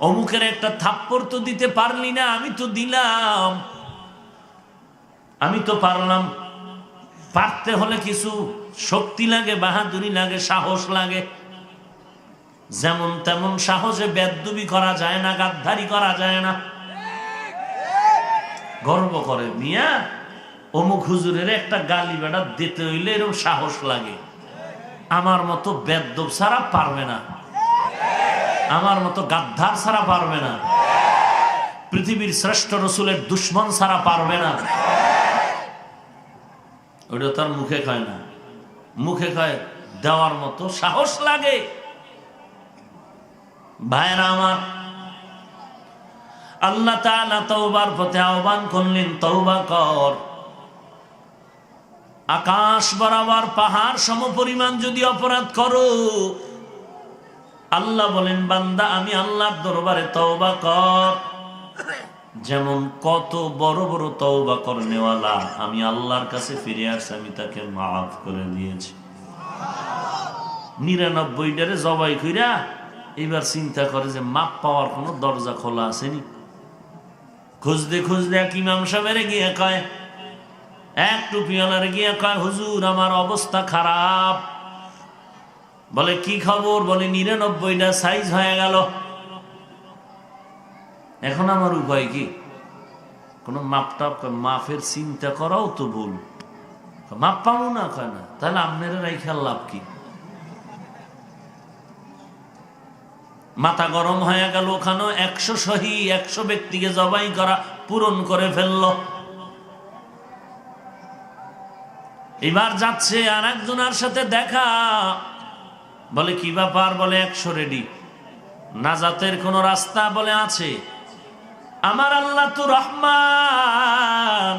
অমুকের একটা থাপ্পড় তো দিতে পারলি না, আমি তো দিলাম, আমি তো পারলাম। পারতে হলে কিছু শক্তি লাগে, বাহাদুরি লাগে, সাহস লাগে। যেমন তেমন সাহসে বেয়াদবি করা যায় না, গাদ্দারি করা যায় না। গর্ব করে, মিয়া অমুক হুজুরের একটা গালি বেড়া দিতে হইলে এরকম সাহস লাগে। আমার মতো বেয়াদব ছাড়া পারবে না, আমার মতো গাদ্দার ছাড়া পারবে না, পৃথিবীর শ্রেষ্ঠ রসুলের দুশ্মন ছাড়া পারবে না। ওটা তার মুখে কয় না, মুখে কয় দেওয়ার মতো সাহস লাগে। ভাইরা আমার, আল্লাহ তাআলা তওবার পথে আহ্বান করলেন, তওবা কর। আকাশ বরাবর পাহাড় সমপরিমাণ যদি অপরাধ করো, আল্লাহ বলেন, বান্দা আমি আল্লাহর দরবারে তওবা কর। যেমন কত বড় বড় তওবা করনেওয়ালা আমি আল্লাহর কাছে ফিরে আসছি, আমি তাকে মাফ করে দিয়েছি। 99টারে জবাই কইরা এবার চিন্তা করে যে মাপ পাওয়ার কোনো দরজা খোলা আসেনি। খুঁজতে খুঁজতে এক ইমাম সাহেবের গিয়ে কয়, এক টুপিওয়ালার গিয়ে কয়, হুজুর আমার অবস্থা খারাপ। বলে কি খবর? বলে 99টা সাইজ হয়ে গেল, এখন আমার উপায় কি? কোন মাপটাপ? মাফের চিন্তা করাও তো ভুল, মাপ পাবো না। কয় না, তাহলে আপনারা রাইখার লাভ কি? মাথা গরম হয়ে গেল, ওখানে 100 শহীদ 100 ব্যক্তিকে জবাই করা পূরণ করে ফেলল। এবার যাচ্ছে আর একজনের সাথে দেখা, বলে কি ব্যাপার? বলে 100 রেডি। নাজাতের কোন রাস্তা? বলে আছে। আমার আল্লাহ তো রহমান,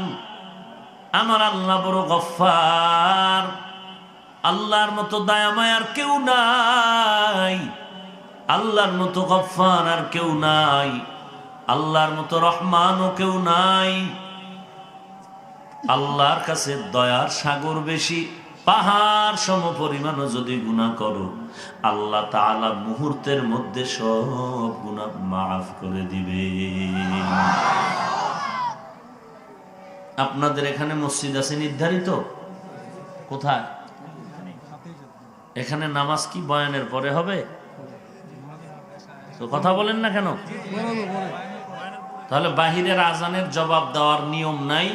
আমার আল্লাহ বড় গফফার, আল্লাহর মতো দয়া মায়ার কেউ নাই, আল্লাহর মতো গফফার আর কেউ নাই, আল্লাহর মতো রহমানও কেউ নাই। আল্লাহর কাছে দয়ার সাগর বেশি, পাহাড় সম পরিমাণও যদি গুনাহ করো আল্লাহ তাআলা মুহূর্তের মধ্যে সব গুনাহ মাফ করে দিবে। আপনাদের এখানে মসজিদ আছে নির্ধারিত? কোথায়? এখানে নামাজ কি বয়ানের পরে হবে? তো কথা বলেন না কেন? তাহলে বাহিরের আজানের জবাব দেওয়ার নিয়ম নাই।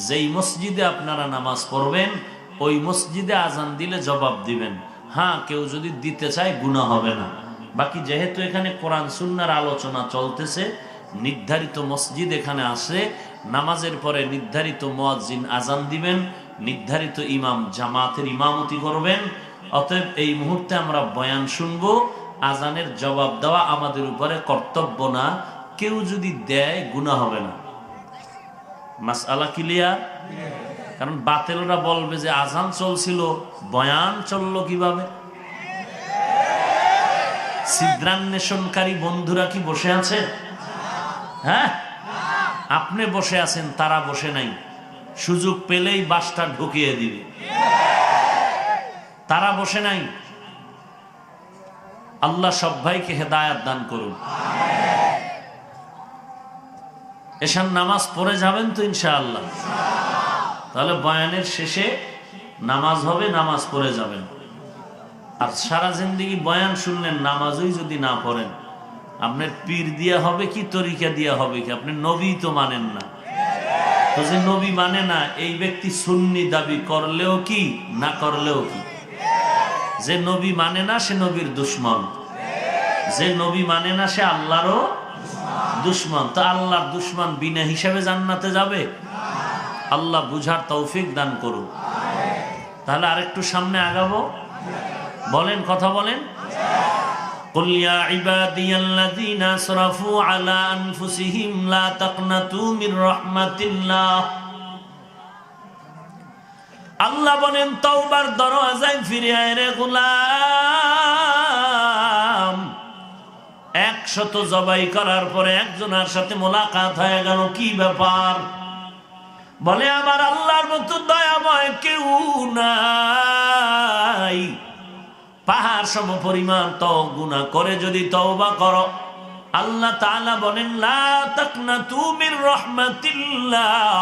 যেই মসজিদে আপনারা নামাজ পড়বেন ওই মসজিদে আজান দিলে জবাব দিবেন। হ্যাঁ, কেউ যদি দিতে চায় গুনাহ হবে না। বাকি যেহেতু এখানে কোরআন সুন্নাহর আলোচনা চলতেছে, নির্ধারিত মসজিদ এখানে আসে, নামাজের পরে নির্ধারিত মুয়াজ্জিন আজান দিবেন, নির্ধারিত ইমাম জামাতের ইমামতি করবেন। অতএব এই মুহূর্তে আমরা বয়ান শুনবো, আজানের জবাব দেওয়া আমাদের উপরে কর্তব্য না। কেউ যদি দেয় গুনাহ হবে না। মাসআলা ক্লিয়ার? কারণ বাতিলরা বলবে যে আজান চলছিল, বয়ান চললো কিভাবে? ছিদ্রান্বেষণকারী বন্ধুরা কি বসে আছে? হ্যাঁ, আপনি বসে আছেন, তারা বসে নাই। সুযোগ পেলেই বাসটা ঢুকিয়ে দিবে। তারা বসে নাই। আল্লাহ সব ভাইকে হেদায়েত দান করুন। এশার নামাজ পড়ে যাবেন তো ইনশাআল্লাহ? তাহলে বয়ানের শেষে নামাজ হবে, নামাজ পড়ে যাবেন। আর সারা জিন্দেগি বয়ান শুনলেন, নামাজই যদি না পড়েন, আপনার পীর দিয়া হবে কি তরিকা দিয়া হবে কি? আপনি নবী তো মানেন না। তো যে নবী মানে না এই ব্যক্তি সুন্নি দাবি করলেও কি, না করলেও কি? যে নবী মানে না সে নবীর দুশমন, যে নবী মানে না সে আল্লাহরও দুশমন। তো আল্লাহর দুশমন বিনা হিসাবে জান্নাতে যাবে? আল্লাহ বুঝার তৌফিক দান করুন। তাহলে আরেকটু সামনে আগাবো। বলেন, কথা বলেন। قل يا عبادي الذين اسرفوا على انفسهم لا تقنطوا من رحمة الله। আল্লাহ বলেন তওবার দরওয়াজায় ফিরে আয় রে গোলাম। 100 জবাই করার পরে একজনের সাথে মোলাকাত হয়ে গেল, কি ব্যাপার? বলে আমার আল্লাহর মতো দয়াময় কেউ নাই, পাহাড় সম পরিমাণ তো গুনাহ করে যদি তওবা করো, আল্লাহ তাআলা বলেন লা তাকনাতু মির রাহমাতিল্লাহ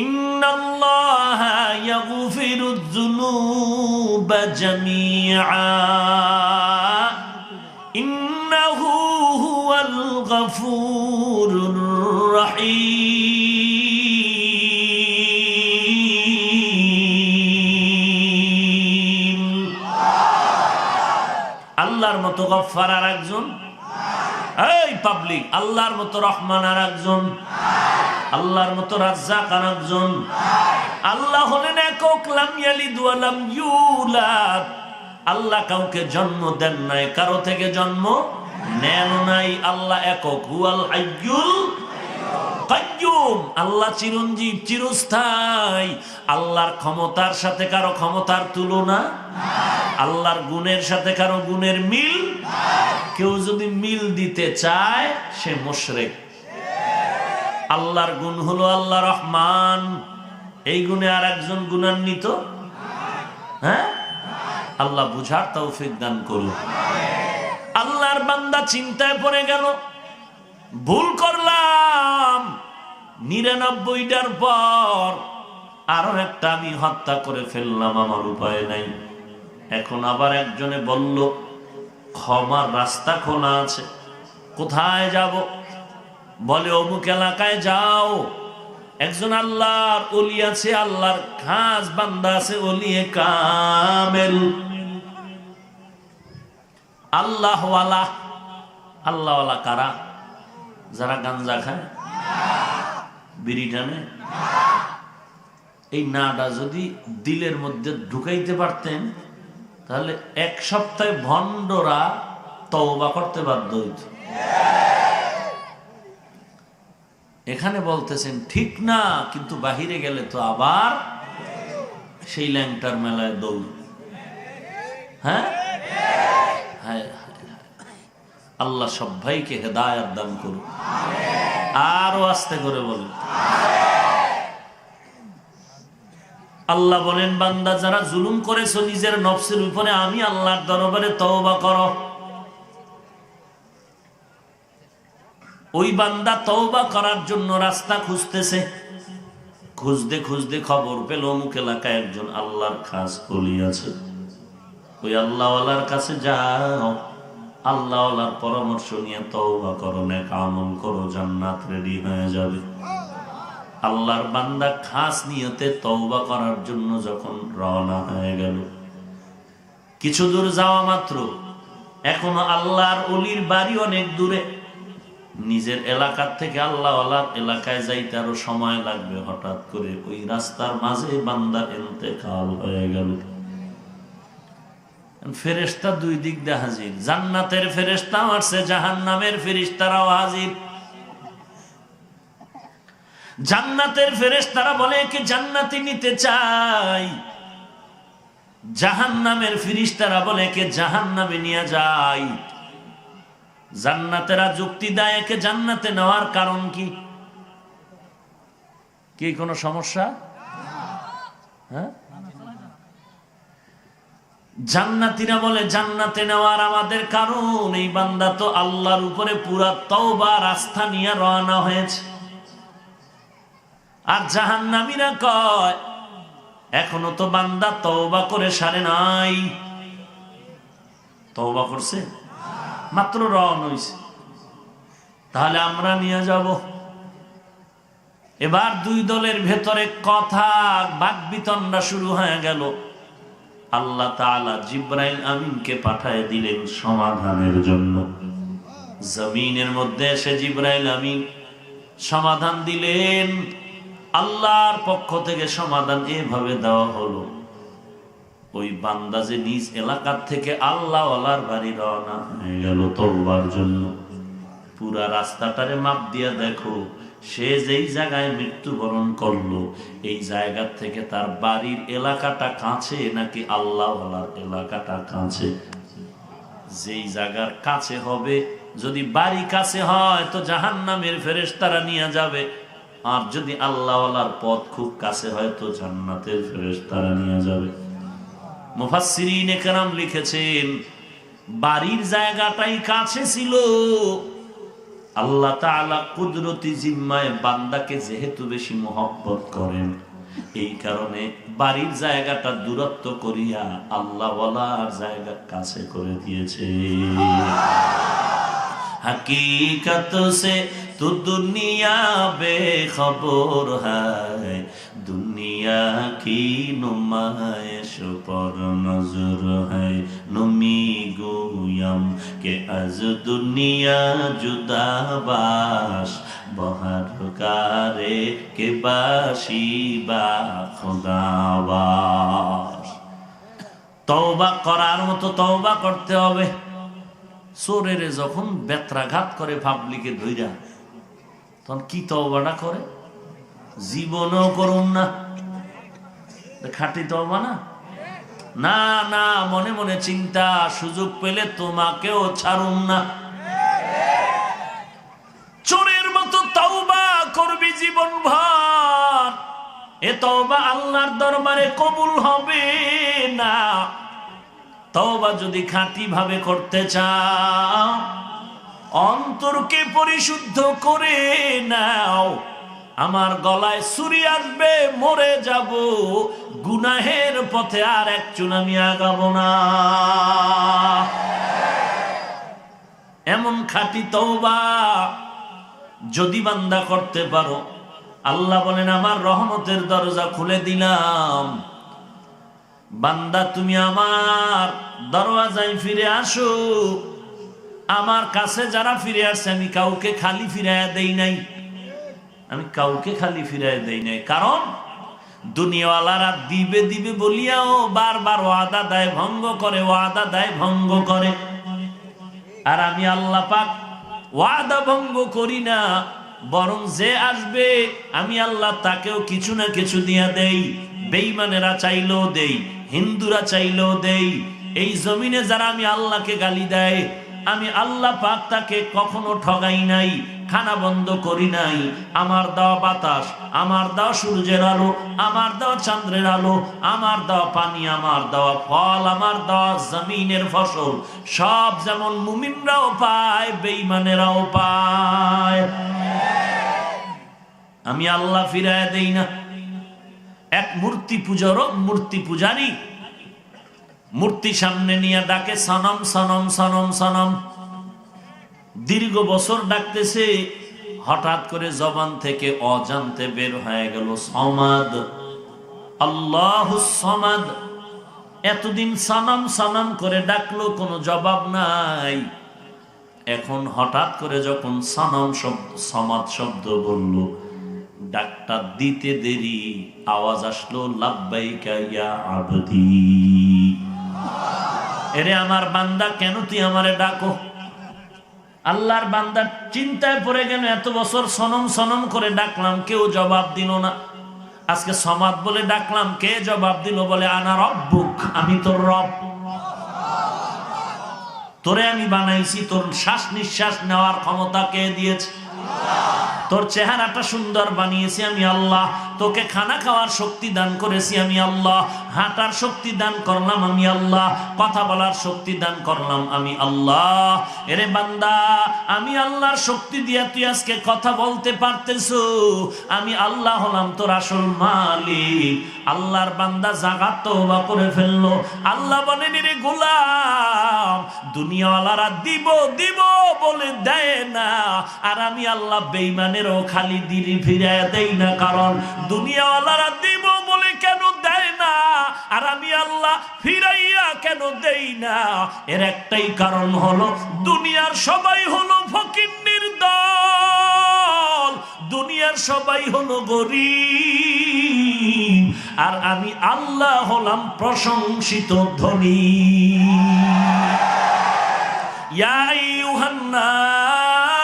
ইন্নাল্লাহা ইয়াগফিরুয যুনুবা জামিআ ইন্নাহু হুয়াল গফুরুর রহিম। আল্লাহর মতো গফফার আর একজন? এই পাবলিক, আল্লাহর মতো রহমান আর একজন? আল্লাহর মতো রাজ্জাক আর একজন? আল্লাহ হলেন একক, লাম ইয়ালিদ ওয়া লাম ইউলাদ। আল্লাহ কাউকে জন্ম দেন নাই, কারো থেকে জন্ম নেন নাই। আল্লাহ একক, হুয়াল হাইয়ুল কাইয়্যুম। আল্লাহ চিরঞ্জীব, চিরস্থায়ী। আল্লাহর ক্ষমতার সাথে কারো ক্ষমতার তুলনা, আল্লাহর গুণের সাথে কারো গুণের মিল। কেউ যদি মিল দিতে চায় সে মুশরিক। আল্লাহর গুণ হলো আল্লাহ রহমান, এই গুণে আর একজন গুণান্বিত? হ্যাঁ, আল্লাহ বুঝার তৌফিক দান করুন। আল্লাহর বান্দা চিন্তায় পড়ে গেল, ভুল করলাম 99টার পর আরো একটা আমি হত্যা করে ফেললাম, আমার উপায় নাই। এখন আবার একজনে বলল ক্ষমার রাস্তা খোলা আছে, কোথায় যাব? বলে অমুক এলাকায় যাও, একজন আল্লাহর ওলি আছে, আল্লাহর খাস বান্দা আছে, ওলিয়ে কামেল, আল্লাহওয়ালা। আল্লাহওয়ালা কারা? যারা গাঞ্জা খায়, বিড়ি টানে। এই নাটা যদি দিলের মধ্যে ঢুকাইতে পারতেন তাহলে এক সপ্তাহে ভণ্ডরা তওবা করতে বাধ্য হইত। এখানে বলতেছেন ঠিক না, কিন্তু বাহিরে গেলে তো আবার সেই ল্যাংটার মেলায় দৌড়। হ্যাঁ, আল্লাহ সব ভাইকে হেদায়েত দান করুন। আরো আস্তে করে বলেন। আল্লাহ বলেন, বান্দা যারা জুলুম করেছো নিজের নফসের উপরে, আমি আল্লাহর দরবারে তওবা করো। ওই বান্দা তওবা করার জন্য রাস্তা খুঁজতেছে। খুঁজতে খুঁজতে খবর পেল অমুক এলাকায় একজন আল্লাহর খাস ওলি আছে। ওই আল্লাহওয়ালার কাছে যাও, আল্লাহওয়ালার পরামর্শ নিয়ে তওবা করো, নেক আমল করো, জান্নাত রেডি হয়ে যাবে। আল্লাহর বান্দা খাস নিয়তে তওবা করার জন্য যখন রওনা হয়ে গেল, কিছু দূর যাওয়া মাত্র এখনো আল্লাহর ওলির বাড়ি অনেক দূরে। নিজের এলাকার থেকে আল্লাহওয়ালার এলাকায় যাইতে আরো সময় লাগবে। হঠাৎ করে ওই রাস্তার মাঝে বান্দার ইন্তেকাল হয়ে গেল। ফেরেশতা দুই দিক দিয়ে হাজির। জান্নাতের ফেরেশতা আসছে, জাহান্নামের ফেরেশতারাও হাজির। জান্নাতের ফেরেশতারা বলে কি জান্নাতি নিতে চাই, জাহান্নামের ফেরেশতারা বলে কে জাহান্নামে নিয়ে যাই। জান্নাতেরা যুক্তি দেয় কে জান্নাতে নেওয়ার কারণ কি? কি কোনো সমস্যা? হ্যাঁ, জান্নাতীরা বলে জান্নাতে নেওয়ার আমাদের কারণ এই বান্দা তো আল্লাহর উপরে পুরা তওবার আস্থা নিয়ে রওনা হয়েছে। আর জাহান্নামীরা কয় এখনো তো বান্দা তওবা করে সারে নাই। তওবা করছে, মাত্র রওনা হইছে, তাহলে আমরা নিয়ে যাব। এবার দুই দলের ভেতরে কথা বাকবিতণ্ডা শুরু হয়ে গেল। আল্লাহ তাআলা জিবরাইল আমিনকে পাঠিয়ে দিলেন সমাধানের জন্য। জমিনের মধ্যে এসে জিবরাইল আমিন সমাধান দিলেন। আল্লাহর পক্ষ থেকে সমাধান এভাবে দেওয়া হলো, ওই বান্দা যে নিজ এলাকার থেকে আল্লাহওয়ালার বাড়ি রওনা হয়ে গেল তওবার জন্য, পুরা রাস্তাটারে মাপ দিয়ে দেখো, সে যেই জায়গায় মৃত্যুবরণ করলো এই জায়গা থেকে তার বাড়ির এলাকাটা কাছে নাকি আল্লাহওয়ালার এলাকাটা কাছে? যেই জায়গার কাছে হবে, যদি বাড়ি কাছে হয় তো জাহান্নামের ফেরেশতারা নিয়ে যাবে, আর যদি আল্লাহওয়ালার পথ খুব কাছে হয় তো জান্নাতের ফেরেশতারা নিয়ে যাবে। মুফাসসিরিনে কেরাম লিখেছেন বাড়ির জায়গাটাই কাছে ছিল। আল্লাহ তাআলা কুদরতি জিম্মায় বান্দাকে যেহেতু বেশি মহব্বত করেন, এই কারণে বাড়ির জায়গাটা দূরত্ব করিয়া আল্লাহওয়ালার জায়গা কাছে করে দিয়েছে। हकीकत से तो दुनिया बेखबर है, दुनिया की नुमाइश पर नजर है। नुमी गोयम के अज दुनिया जुदा बाश, बहर कारे के बाशी बा खुदाबाश। तौबा करार मतो तौबा करते होबे। চোরেরে যখন বেত্রাঘাত করে পাবলিকে ধইরা, তখন কি তওবাটা করে? জীবনও করুন না, খাঁটি তওবা না। না না, মনে মনে চিন্তা, সুযোগ পেলে তোমাকেও ছাড়ুন না। চোরের মতো তওবা করবি জীবন ভর, এ তওবা আল্লাহর দরবারে কবুল হবে না। তওবা যদি খাঁটি ভাবে করতে চাও, অন্তরকে পরিশুদ্ধ করে নাও। আমার গলায় ছুরি আসবে, মরে যাব, গুনাহের পথে আর এক চুল আমি আগাবো না। এমন খাঁটি তওবা যদি বান্দা করতে পারো, আল্লাহ বলেন আমার রহমতের দরজা খুলে দিলাম। বান্দা তুমি আমার দরওয়াজায় ফিরে আসো, আমার কাছে যারা ফিরে আসছে আমি কাউকে খালি ফিরাইয়া দেই নাই, আমি কাউকে খালি ফিরাইয়া দেই নাই। কারণ দুনিয়াওয়ালারা দিবে দিবে বলিয়াও বারবার ওয়াদা দায় ভঙ্গ করে, ওয়াদা দায় ভঙ্গ করে। আর আমি আল্লাহ পাক ওয়াদা ভঙ্গ করি না, বরং যে আসবে আমি আল্লাহ তাকেও কিছু না কিছু দিয়া দেই। বেঈমানেরা চাইলেও দেই, হিন্দুরা চাইলেও দেই। এই জমিনে যারা আমি আল্লাহকে গালি দেয়, আমি আল্লাহ পাক তাকে কখনো ঠগাই নাই, খানা বন্ধ করি নাই। আমার দেওয়া বাতাস, আমার দেওয়া সূর্যের আলো, আমার দেওয়া চন্দ্রের আলো, আমার দেওয়া পানি, আমার দেওয়া ফল, আমার দেওয়া জমিনের ফসল সব যেমন মুমিনরাও পায়, বেঈমানেরাও পায়। আমি আল্লাহ ফিরায় দেই না। এক মূর্তি মূর্তি পূজারী মূর্তি সামনে নিয়ে ডাকে সনম সনম সনম সনম। দীর্ঘ বছর ডাকতেছে, হঠাৎ করে জবান থেকে অজান্তে বের হয়ে গেল সমাদ, আল্লাহুস সমাদ। এতদিন সনম সনম করে ডাকলো, কোনো জবাব নাই। এখন হঠাৎ করে যখন সনম শব্দ সমাদ শব্দ বলল, ডাকটা দিতে দেরি, আওয়াজ আসলো লাব্বাইকা ইয়া আবদি। এরে আমার বান্দা, কেন তুই আমারে ডাকো? আল্লাহর বান্দা চিন্তায় পড়ে গেল, এত বছর সনম সনম করে ডাকলাম, কেউ জবাব দিল না। আজকে সমাদ বলে ডাকলাম, কে জবাব দিল? বলে আনা রব্বুক, আমি তোর রব। তোরে আমি বানাইছি, তোর শ্বাস নিঃশ্বাস নেওয়ার ক্ষমতা কে দিয়েছে? তোর চেহারাটা সুন্দর বানিয়েছি আমি আল্লাহ, তোকে খানা খাওয়ার শক্তি দান করেছি আমি আল্লাহ, হাঁটার শক্তি দান করলাম আমি আল্লাহ, কথা বলার শক্তি দান করলাম আমি আল্লাহ। এরে বান্দা, আমি আল্লাহর শক্তি দিয়া তুই আজকে কথা বলতে পারতেছো। আমি আল্লাহ হলাম তোর আসল মালিক। আল্লাহর বান্দা জাগা তওবা করে ফেললো। আল্লাহ বলেন, রে গোলাম, দুনিয়াওয়ালারা দিব দিব বলে দেয় না, আর আমি আল্লাহ বেঈমানেরও খালি দিলি ফিরাইয়া দেই না। কারণ দুনিয়াওয়ালারা দিব বলে কেন দেয় না, আর আমি আল্লাহ ফিরাইয়া কেন দেই না? এর একটাই কারণ হলো, দুনিয়ার সবাই হলো ফকিন্নির দল, দুনিয়ার সবাই হলো গরীব, আর আমি আল্লাহ হলাম প্রশংসিত ধনী। ইয়া আইয়ুহান নাস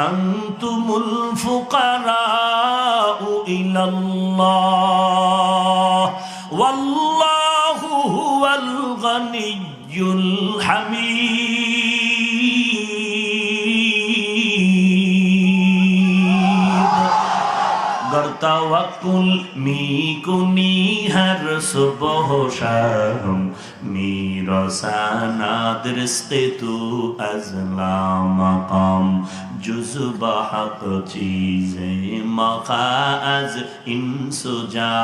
আনতুমুল ফুকারাউ ইলাল্লাহ ওয়াল্লাহু হুয়াল গানিয়্যুল হামিদ। গর্তাওয়াকুল মিকুনি হর সুবহ শাম, میرساند رزق تو از لامقام، جز بحق چیز مقا از این سجا،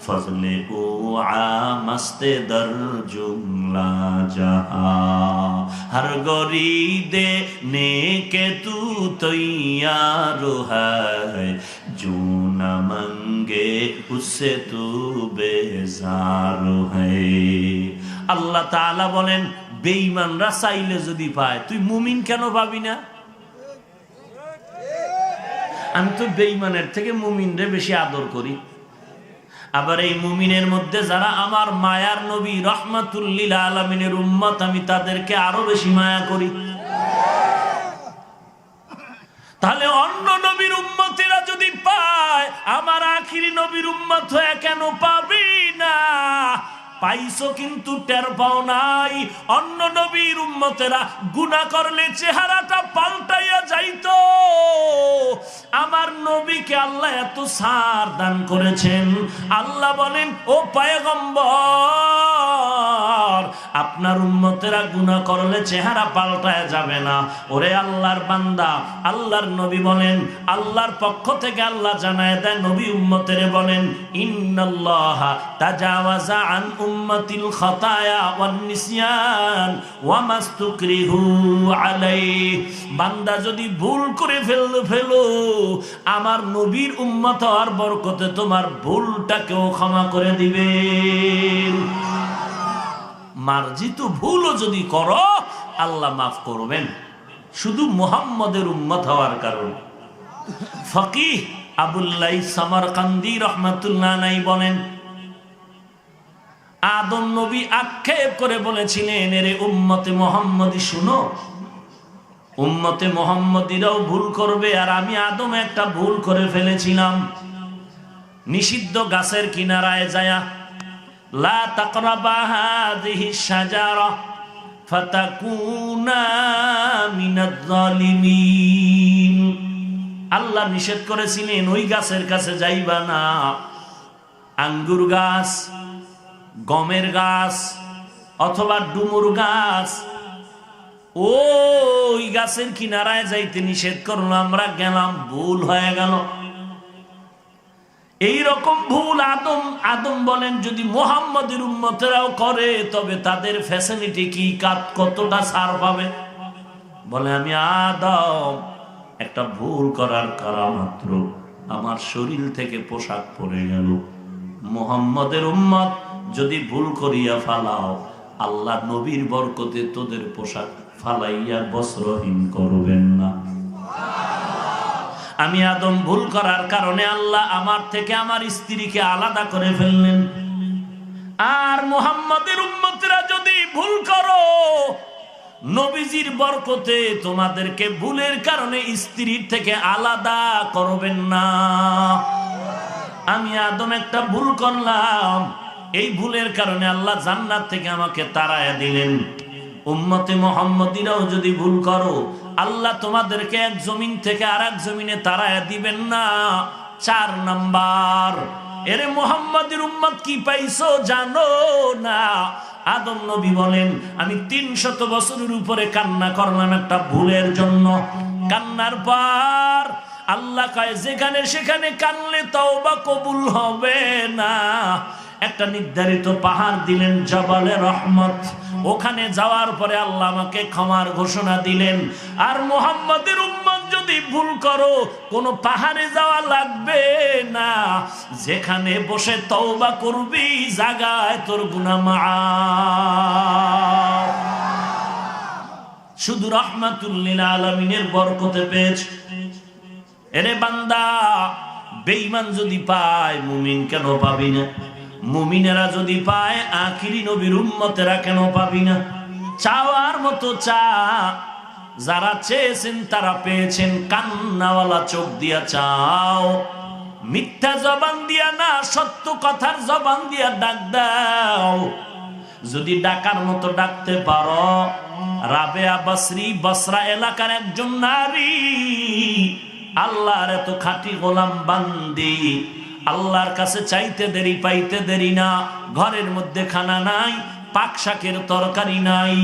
فضل او عام است در جمله جهان، ہر گوری دینے کے تو تیار ہے، جو نہ منگے اس سے تو بیزار ہے। আল্লাহ তাআলা বলেন, বেঈমানরা চাইলে যদি পায়, তুই মুমিন কেন পাবি না? আমি তো বেঈমানের থেকে মুমিনরে বেশি আদর করি। আবার এই মুমিনের মধ্যে যারা আমার মায়ার নবী রাহমাতুল লিল আলামিনের উম্মত, আমি তাদেরকে আরো বেশি মায়া করি। তাহলে অন্য নবীর উম্মতেরা যদি পায়, আমার আখিরি নবীর উম্মত হয়ে কেন পাবি না? পাইছো কিন্তু টের পাও নাই। অন্য নবীর উম্মতেরা গুনাহ করলে চেহারাটা পাল্টাইয়া যাইতো, আমার নবীকে আল্লাহ এত ছাড় দান করেছেন। আল্লাহ বলেন, ও পয়গম্বর, আপনার উম্মতেরা গুনাহ করলে চেহারা পাল্টায়া যাবে না। ওরে আল্লাহর বান্দা, আল্লাহর নবী বলেন, আল্লাহর পক্ষ থেকে আল্লাহ জানায় দেয়, নবী উম্মতেরে বলেন, ইন্নাল্লাহা তাজাওয়াজা আন উম্মতিল খাতায়া ওয়ান নিসিয়ান ওয়া মাস্তুকরিহু আলাইহি। বান্দা যদি ভুল করে ফেলো, আমার নবীর উম্মত হওয়ার বরকতে তোমার ভুলটাকেও ক্ষমা করে দিবেন। মার্জিত ভুলও যদি করো আল্লাহ মাফ করবেন, শুধু মুহাম্মদের উম্মত হওয়ার কারণে। ফকিহ আবুল্লাহ সামারকান্দি রহমাতুল্লাহ আলাইহি বলেন, আদম নবী আক্ষেপ করে বলেছিলেন, এরে উম্মতে মুহাম্মদী শুনো, উম্মতে মুহাম্মদীরাও ভুল করবে, আর আমি আদম একটা ভুল করে ফেলেছিলাম। নিষিদ্ধ গাছের কিনারায় যায়া লা তাকরাবা হাযিহি শাজারা ফাতাকুনা মিনাজ জালিমিন। আল্লাহ নিষেধ করেছিলেন ওই গাছের কাছে যাইবা না। আঙ্গুর গাছ, গমের গাছ অথবা ডুমুর গাছ, ওই গাছের কিনারায় যাইতে নিষেধ করলো, আমরা গেলাম, ভুল হয়ে গেল। এই রকম ভুল আদম বলেন যদি মুহাম্মদের উম্মতেরাও করে তবে তাদের ফ্যাসিলিটি কি, কতটা ছাড় পাবে? বলে আমি আদম একটা ভুল করার কারণ মাত্র আমার শরীর থেকে পোশাক পরে গেল। মুহাম্মদের উম্মত যদি ভুল করিয়া ফালাও, আল্লাহ নবীর বরকতে তোদের পোশাক ফালাইয়া বস্ত্রহীন করবেন না। আমি আদম ভুল করার কারণে আল্লাহ আমার থেকে আমার স্ত্রীকে আলাদা করে ফেললেন। আর মুহাম্মদের উম্মতরা যদি ভুল করো, নবীজির বরকতে তোমাদেরকে ভুলের কারণে স্ত্রীর থেকে আলাদা করবেন না। আমি আদম একটা ভুল করলাম, এই ভুলের কারণে আল্লাহ জান্নাত থেকে আমাকে তাড়ায়া দিলেন। উম্মতে মুহাম্মদীরাও যদি ভুল করো, আল্লাহ তোমাদেরকে এক জমিন থেকে আর এক জমিনে তাড়ায়া দিবেন না। 4 নাম্বার, এরে মুহাম্মদের উম্মত কি পাইছো জানো না? আদম নবী বলেন, আমি 300 বছরের উপরে কান্না করলাম একটা ভুলের জন্য। কান্নার পর আল্লাহ কয় যেখানে সেখানে কানলে তওবা কবুল হবে না। একটা নির্ধারিত পাহাড় দিলেন, জবালে রহমত। ওখানে যাওয়ার পরে আল্লাহ আমাকে ক্ষমার ঘোষণা দিলেন। আর মুহাম্মদের উম্মত যদি ভুল করো, কোনো পাহাড়ে যাওয়া লাগবে না, যেখানে বসে তওবা করবি জায়গায় তোর গুনাহ মাফ। শুধু রাহমাতুল লিল আলামিনের বরকতে পেয়েছ। এরে বান্দা, বেঈমান যদি পায় মুমিন কেন পাবি না? মুমিনেরা যদি পায় আখিরি নবীর উম্মতেরা কেন পাবি না? চাওয়ার মতো চা, যারা চেয়েছেন তারা পেয়েছেন। কান্নাওয়ালা চোখ দিয়া চাও, মিথ্যা জবান দিয়া না, সত্য কথার জবান দিয়া ডাক দাও। যদি ডাকার মতো ডাকতে পারো, রাবেয়া বসরি বসরা এলাকার একজন নারী, আল্লাহর এত খাঁটি গোলাম বান্দি, আল্লাহর কাছে চাইতে দেরি পাইতে দেরি না। ঘরের মধ্যে খানা নাই, পাক শাকের তরকারি নাই,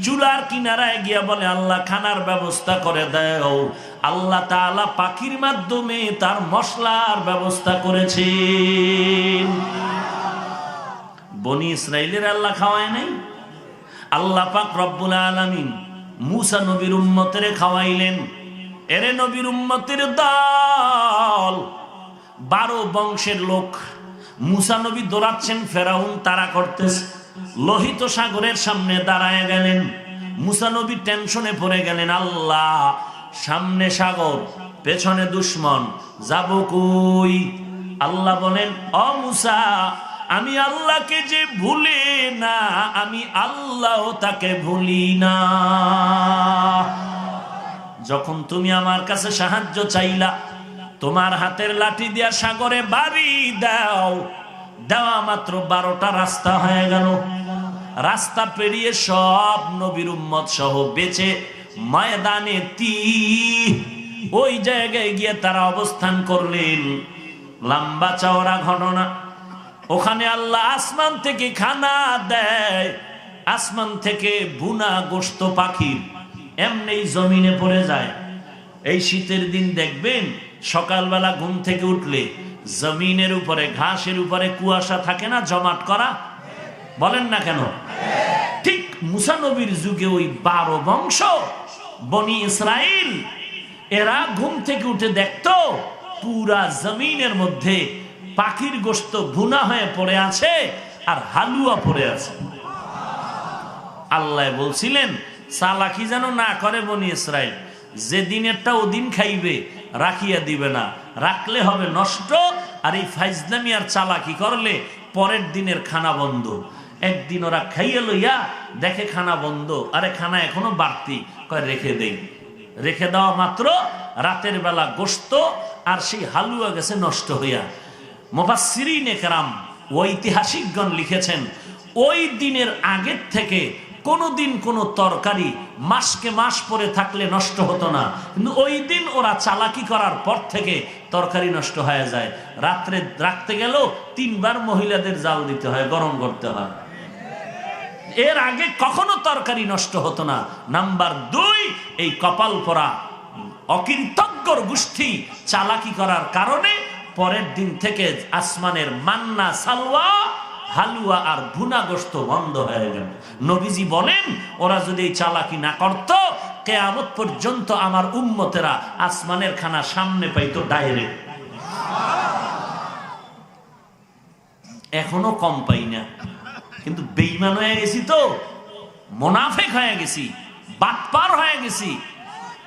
চুলার কিনারায় গিয়া বলে আল্লাহ খানার ব্যবস্থা করে দাও। আল্লাহ তাআলা পাখির মাধ্যমে তার মশলার ব্যবস্থা করেছেন। বনি ইসরাইলের আল্লাহ খাওয়ায় নাই? আল্লাহ পাক রব্বুল আলামিন মুসা নবীর উম্মতের খাওয়াইলেন। এরে নবীর উম্মতের দল, 12 বংশের লোক। মুসা নবী দৌড়াচ্ছেন, ফেরাউন তাড়া করতেছে। লোহিত সাগরের সামনে দাঁড়ায় গেলেন। মুসা নবী টেনশনে পড়ে গেলেন, আল্লাহ সামনে সাগর, পেছনে দুশমন, যাব কই? আল্লাহ বলেন, ও মুসা, আমি আল্লাহকে যে ভুলি না, আমি আল্লাহ তাকে ভুলি না। যখন তুমি আমার কাছে সাহায্য চাইলা, তোমার হাতের লাঠি দিয়া সাগরে বাড়ি দাও, দেওয়া মাত্র 12টা রাস্তা হয়ে গেল। রাস্তা পেরিয়ে সব নবীর উম্মত সহ বেঁচে ময়দানে ওই জায়গায় গিয়ে তারা অবস্থান করলেন। লম্বা চওড়া ঘটনা। ওখানে আল্লাহ আসমান থেকে খানা দেয়, আসমান থেকে বুনা গোশত পাখির এমনি জমিনে পড়ে যায়। এই শীতের দিন দেখবেন সকালবেলা ঘুম থেকে উঠলে জমিনের উপরে, ঘাসের উপরে কুয়াশা থাকে না জমাট করা? বলেন না কেন? ঠিক মুসা নবীর যুগে ওই 12 বংশ বনি ইসরাইল, এরা ঘুম থেকে উঠে দেখতো পুরা জমিনের মধ্যে পাখির গোশত ভুনা হয়ে পড়ে আছে আর হালুয়া পড়ে আছে। আল্লাহ বলছিলেন চালাকি যেন না করে বনি ইসরাইল, যে দিনেরটা ওদিন খাইবে, রাখিয়া দিবে না, রাখলে হবে নষ্ট। আর এই ফাইজলামি আর চালাকি করলে পরের দিনের খানা বন্ধ। একদিন ওরা খাইয়ে লইয়া দেখে খানা বন্ধ, আরে খানা এখনো বাড়তি, কয় রেখে দেই। রেখে দেওয়া মাত্র রাতের বেলা গোশত আর সেই হালুয়া গেছে নষ্ট হইয়া। মুফাসসিরিনে কেরাম, ঐতিহাসিকগণ লিখেছেন, ওই দিনের আগের থেকে কোনোদিন কোনো তরকারি মাসকে মাস পরে থাকলে নষ্ট হতো না, কিন্তু ওই দিন ওরা চালাকি করার পর থেকে তরকারি নষ্ট হয়ে যায়। রাত্রে রাখতে গেলেও 3 বার মহিলাদের জাল দিতে হয়, গরম করতে হয়। এর আগে কখনো তরকারি নষ্ট হতো না। নাম্বার 2, এই কপাল পোড়া অকৃতজ্ঞর গোষ্ঠী চালাকি করার কারণে পরের দিন থেকে আসমানের মান্না, সালওয়া, হালুয়া আর ভুনা গোশত বন্ধ হয়ে গেল। নবীজি বলেন, ওরা যদি এই চালাকি না করত, কিয়ামত পর্যন্ত আমার উম্মতেরা আসমানের খানা সামনে পাইতো ডাইরেক্ট। এখনো কম পাই না, কিন্তু বেঈমান হয়ে গেছি, তো মুনাফিক হয়ে গেছি, বাটপার হয়ে গেছি।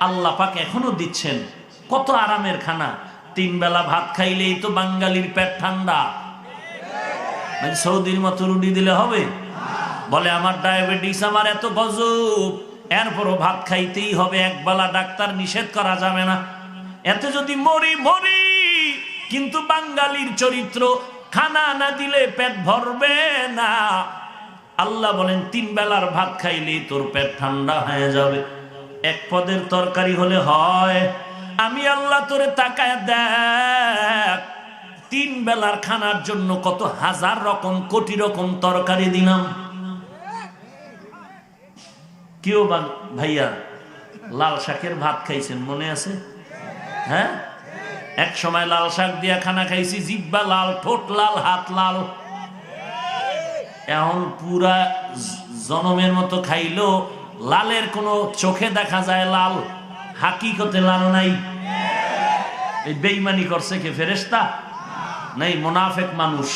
আল্লাহ পাক এখনো দিচ্ছেন কত আরামের খানা। 3 বেলা ভাত খাইলেই তো বাঙালির পেট ঠান্ডা। মানে সৌদির মতো রুটি দিলে হবে? বলে আমার ডায়াবেটিস, আমার এত গজব, এরপরও ভাত খাইতেই হবে, একবেলা ডাক্তার নিষেধ করা যাবে না। এতে যদি মরি মরি, কিন্তু বাঙালির চরিত্র, খানা না দিলে পেট ভরবে না। আল্লাহ বলেন 3 বেলার ভাত খাইলেই তোর পেট ঠান্ডা হয়ে যাবে। 1 পদের তরকারি হলে হয়। আমি আল্লাহ তোরে তাকায় দেখ, 3 বেলার খানার জন্য কত হাজার রকম, কোটি রকম তরকারি দিলাম। কেউ ভাইয়া লাল শাকের ভাত খাইছেন, মনে আছে? হ্যাঁ, এক সময় লাল শাক দিয়া খানা খাইছি, জিব্বা লাল, ঠোঁট লাল, হাত লাল। এখন পুরা জনমের মতো খাইলো, লালের কোনো চোখে দেখা যায় লাল, হাকিকতে লাল নাই। এই বেঈমানি করছে কে? ফেরেশতা নাই, মুনাফিক মানুষ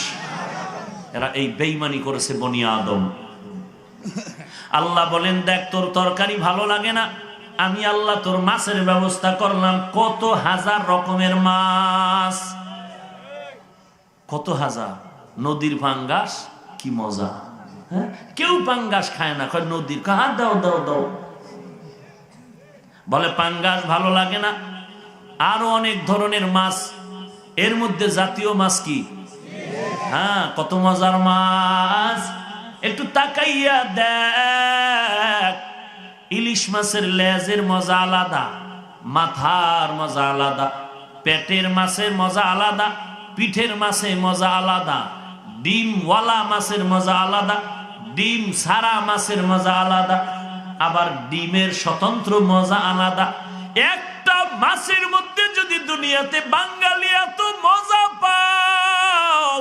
এরা এই বেঈমানি করেছে বনি আদম। আল্লাহ বলেন, দেখ তোর তরকারি ভালো লাগে না, আমি আল্লাহ তোর মাছের ব্যবস্থা করলাম। কত হাজার রকমের মাছ, কত হাজার। নদীর পাঙ্গাস কি মজা, হ্যাঁ? কেউ পাঙ্গাস খায় না, কয় নদীর, হাত দাও দাও দাও। বলে পাঙ্গাস ভালো লাগে না। আরো অনেক ধরনের মাছ, এর মধ্যে জাতীয় মাছ কি? হ্যাঁ, কত মজার মাছ। একটু তাকাইয়া দেখ, ইলিশ মাছের লেজের মজা আলাদা, মাথার মজা আলাদা, পেটের মাছের মজা আলাদা, পিঠের মাছের মজা আলাদা, ডিমওয়ালা মাছের মজা আলাদা, ডিম সারা মাছের মজা আলাদা, আবার ডিমের স্বতন্ত্র মজা আলাদা। একটা মাছের মধ্যে যদি দুনিয়াতে বাঙালি এত মজা পাও,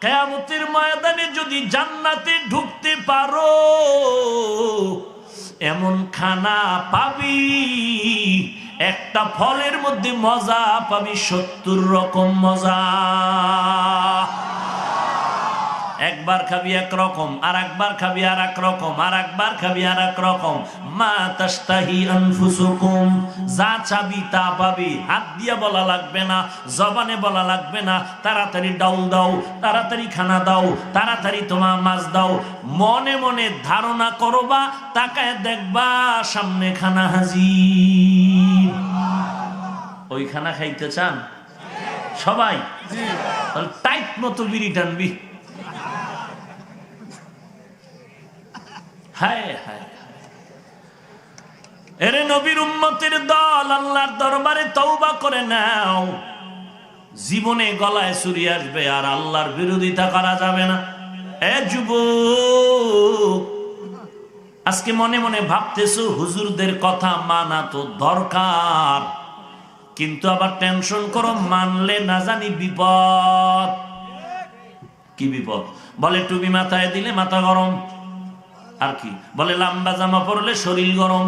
কিয়ামতের ময়দানে যদি জান্নাতে ঢুকতে পারো, এমন খানা পাবি, একটা ফলের মধ্যে মজা পাবি 70 রকম মজা। একবার খাবি একরকম, আর একবার খাবি আর এক রকম, আর একবার খাবি আর এক রকম। মা তাশতাহি আনফুসুকুম, যা চাবি তা পাবি। হাত দিয়ে বলা লাগবে না, জবানে বলা লাগবে না, তাড়াতাড়ি ডাউল দাও, তাড়াতাড়ি খানা দাও, তাড়াতাড়ি তোমার মাছ দাও। মনে মনে ধারণা করবা, তাকায় দেখবা সামনে খানা হাজির। ওই খানা খাইতে চান সবাই? তাহলে টাইট মতো বিড়ি টানবি। হায় হায়, এরে নবীর উম্মতের দল, আল্লাহর দরবারে তওবা করে নাও। জীবনে গলায় ছুরি আসবে, আর আল্লাহর বিরোধিতা করা যাবে না। এ যুবক, আজকে মনে মনে ভাবতেছো হুজুরদের কথা মানা তো দরকার, কিন্তু আবার টেনশন করো, মানলে না জানি বিপদ। কি বিপদ? বলে টুপি মাথায় দিলে মাথা গরম, আর কি বলে লম্বা জামা পরলে শরীর গরম,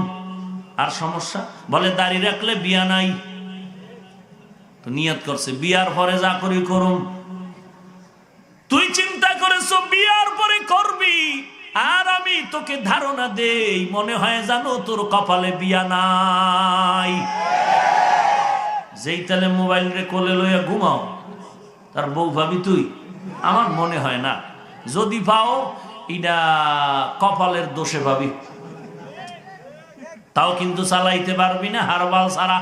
আর সমস্যা বলে দাড়ি রাখলে বিয়া নাই। তো নিয়ত করছে বিয়ার পরে যা করি করুম। তুই চিন্তা করেছো বিয়ার পরে করবি, আর আমি তোকে ধারণা দেই, মনে হয় জানো তোর কপালে বিয়া নাই। যেই তালে মোবাইল রে কোলে লইয়া ঘুমাও, তার বউ ভাবি তুই? আমার মনে হয় না। যদি পাও এটা কপালের দোষে ভাবি, তাও কিন্তু চালাইতে পারবি না হারবাল সারা।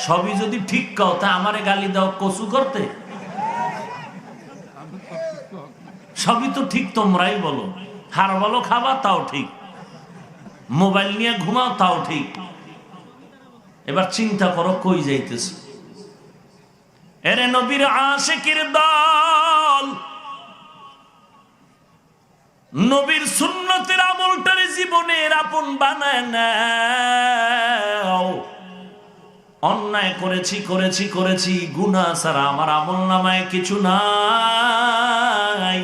সবই যদি ঠিক কাও, তা আমারে গালি দাও কচু করতে? সবই তো ঠিক তোমরাই বলো। হারবালও খাবা তাও ঠিক, মোবাইল নিয়ে ঘুমাও তাও ঠিক। এবার চিন্তা করো কই যাইতেছ। এরে নবীর আশিকের দল, নবীর সুন্নতের আমলটারে জীবনের আপন বানায় নাও। অন্যায় করেছি করেছি করেছি, গুনাহ ছাড়া আমার আমল নামায় কিছু নাই।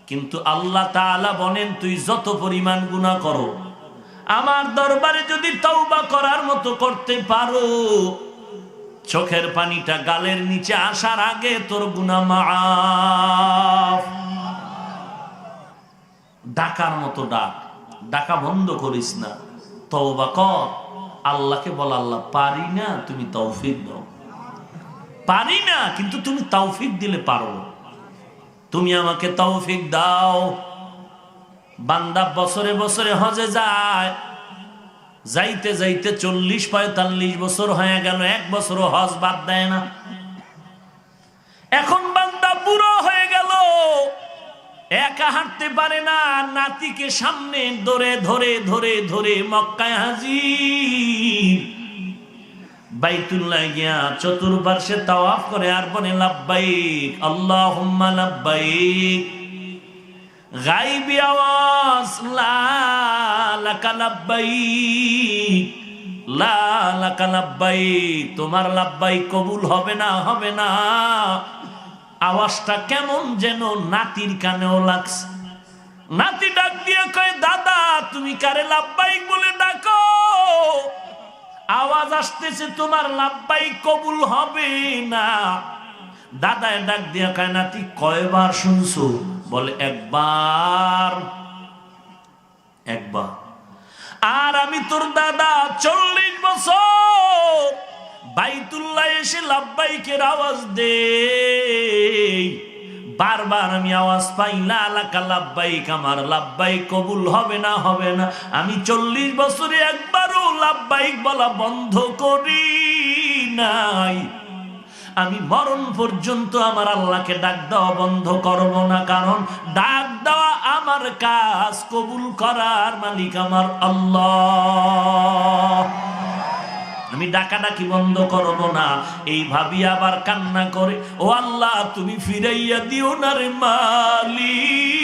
কিন্তু আল্লাহ তাআলা বলেন, তুই যত পরিমাণ গুনাহ করো, আমার দরবারে যদি তওবা করার মতো করতে পারো, চোখের পানিটা গালের নিচে আসার আগে তোর গুনাহ মাফ। ডাকার মতো ডাক, ডাকা বন্ধ করিস না, তওবা কর। আল্লাহকে বল, আল্লাহ পারি না, তুমি তৌফিক দাও। পারি না, কিন্তু তুমি তৌফিক দিলে পারো। তুমি আমাকে তৌফিক দাও। বান্দা বছরে বছরে হজে যায়, যাইতে যাইতে 40-45 বছর হয়ে গেল, এক বছরও হজ বাদ দেয় না। এখন বান্দা বুড়ো হয়ে গেল, একা হাঁটতে পারে না, নাতিকে সামনে ধরে ধরে ধরে ধরে মক্কায় হাজির। বাইতুল্লাহ গিয়া চতুর্পার্শ্বে তাওয়াফ করে আর বলে, লাব্বাইক আল্লাহুম্মা লাব্বাইক। গায়বী আওয়াজ, লা লাকা লাব্বাইক, লা লাকা লাব্বাইক। তোমার লাব্বাইক কবুল হবে না, হবে না। আওয়াজটা কেমন যেন নাতির কানেও লাগছে। নাতি ডাক দিয়ে কয়, দাদা তুমি কারে লাব্বাইক বলে ডাকো? আওয়াজ আসতেছে তোমার লাব্বাইক কবুল হবে না। দাদায় ডাক দিয়ে কয়, নাতি কয়বার শুনছো? বলে একবার। একবার। আর আমি তোর দাদা 40 বছর বাইতুল্লাহ এসে লাব্বাইকের আওয়াজ দেই, বারবার আমি আওয়াজ পাই, লা লাকা লাব্বাইক, আমার লাব্বাইক কবুল হবে না, হবে না। আমি 40 বছরে একবারও লাব্বাইক বলা বন্ধ করি নাই। আমি মরণ পর্যন্ত আমার আল্লাহকে ডাক দেওয়া বন্ধ করব না, কারণ ডাক দেওয়া আমার কাজ, কবুল করার মালিক আমার আল্লাহ। আমি ডাকাডাকি বন্ধ করব না। এই ভাবি আবার কান্না করে, ও আল্লাহ তুমি ফিরাইয়া দিও না রে মালিক,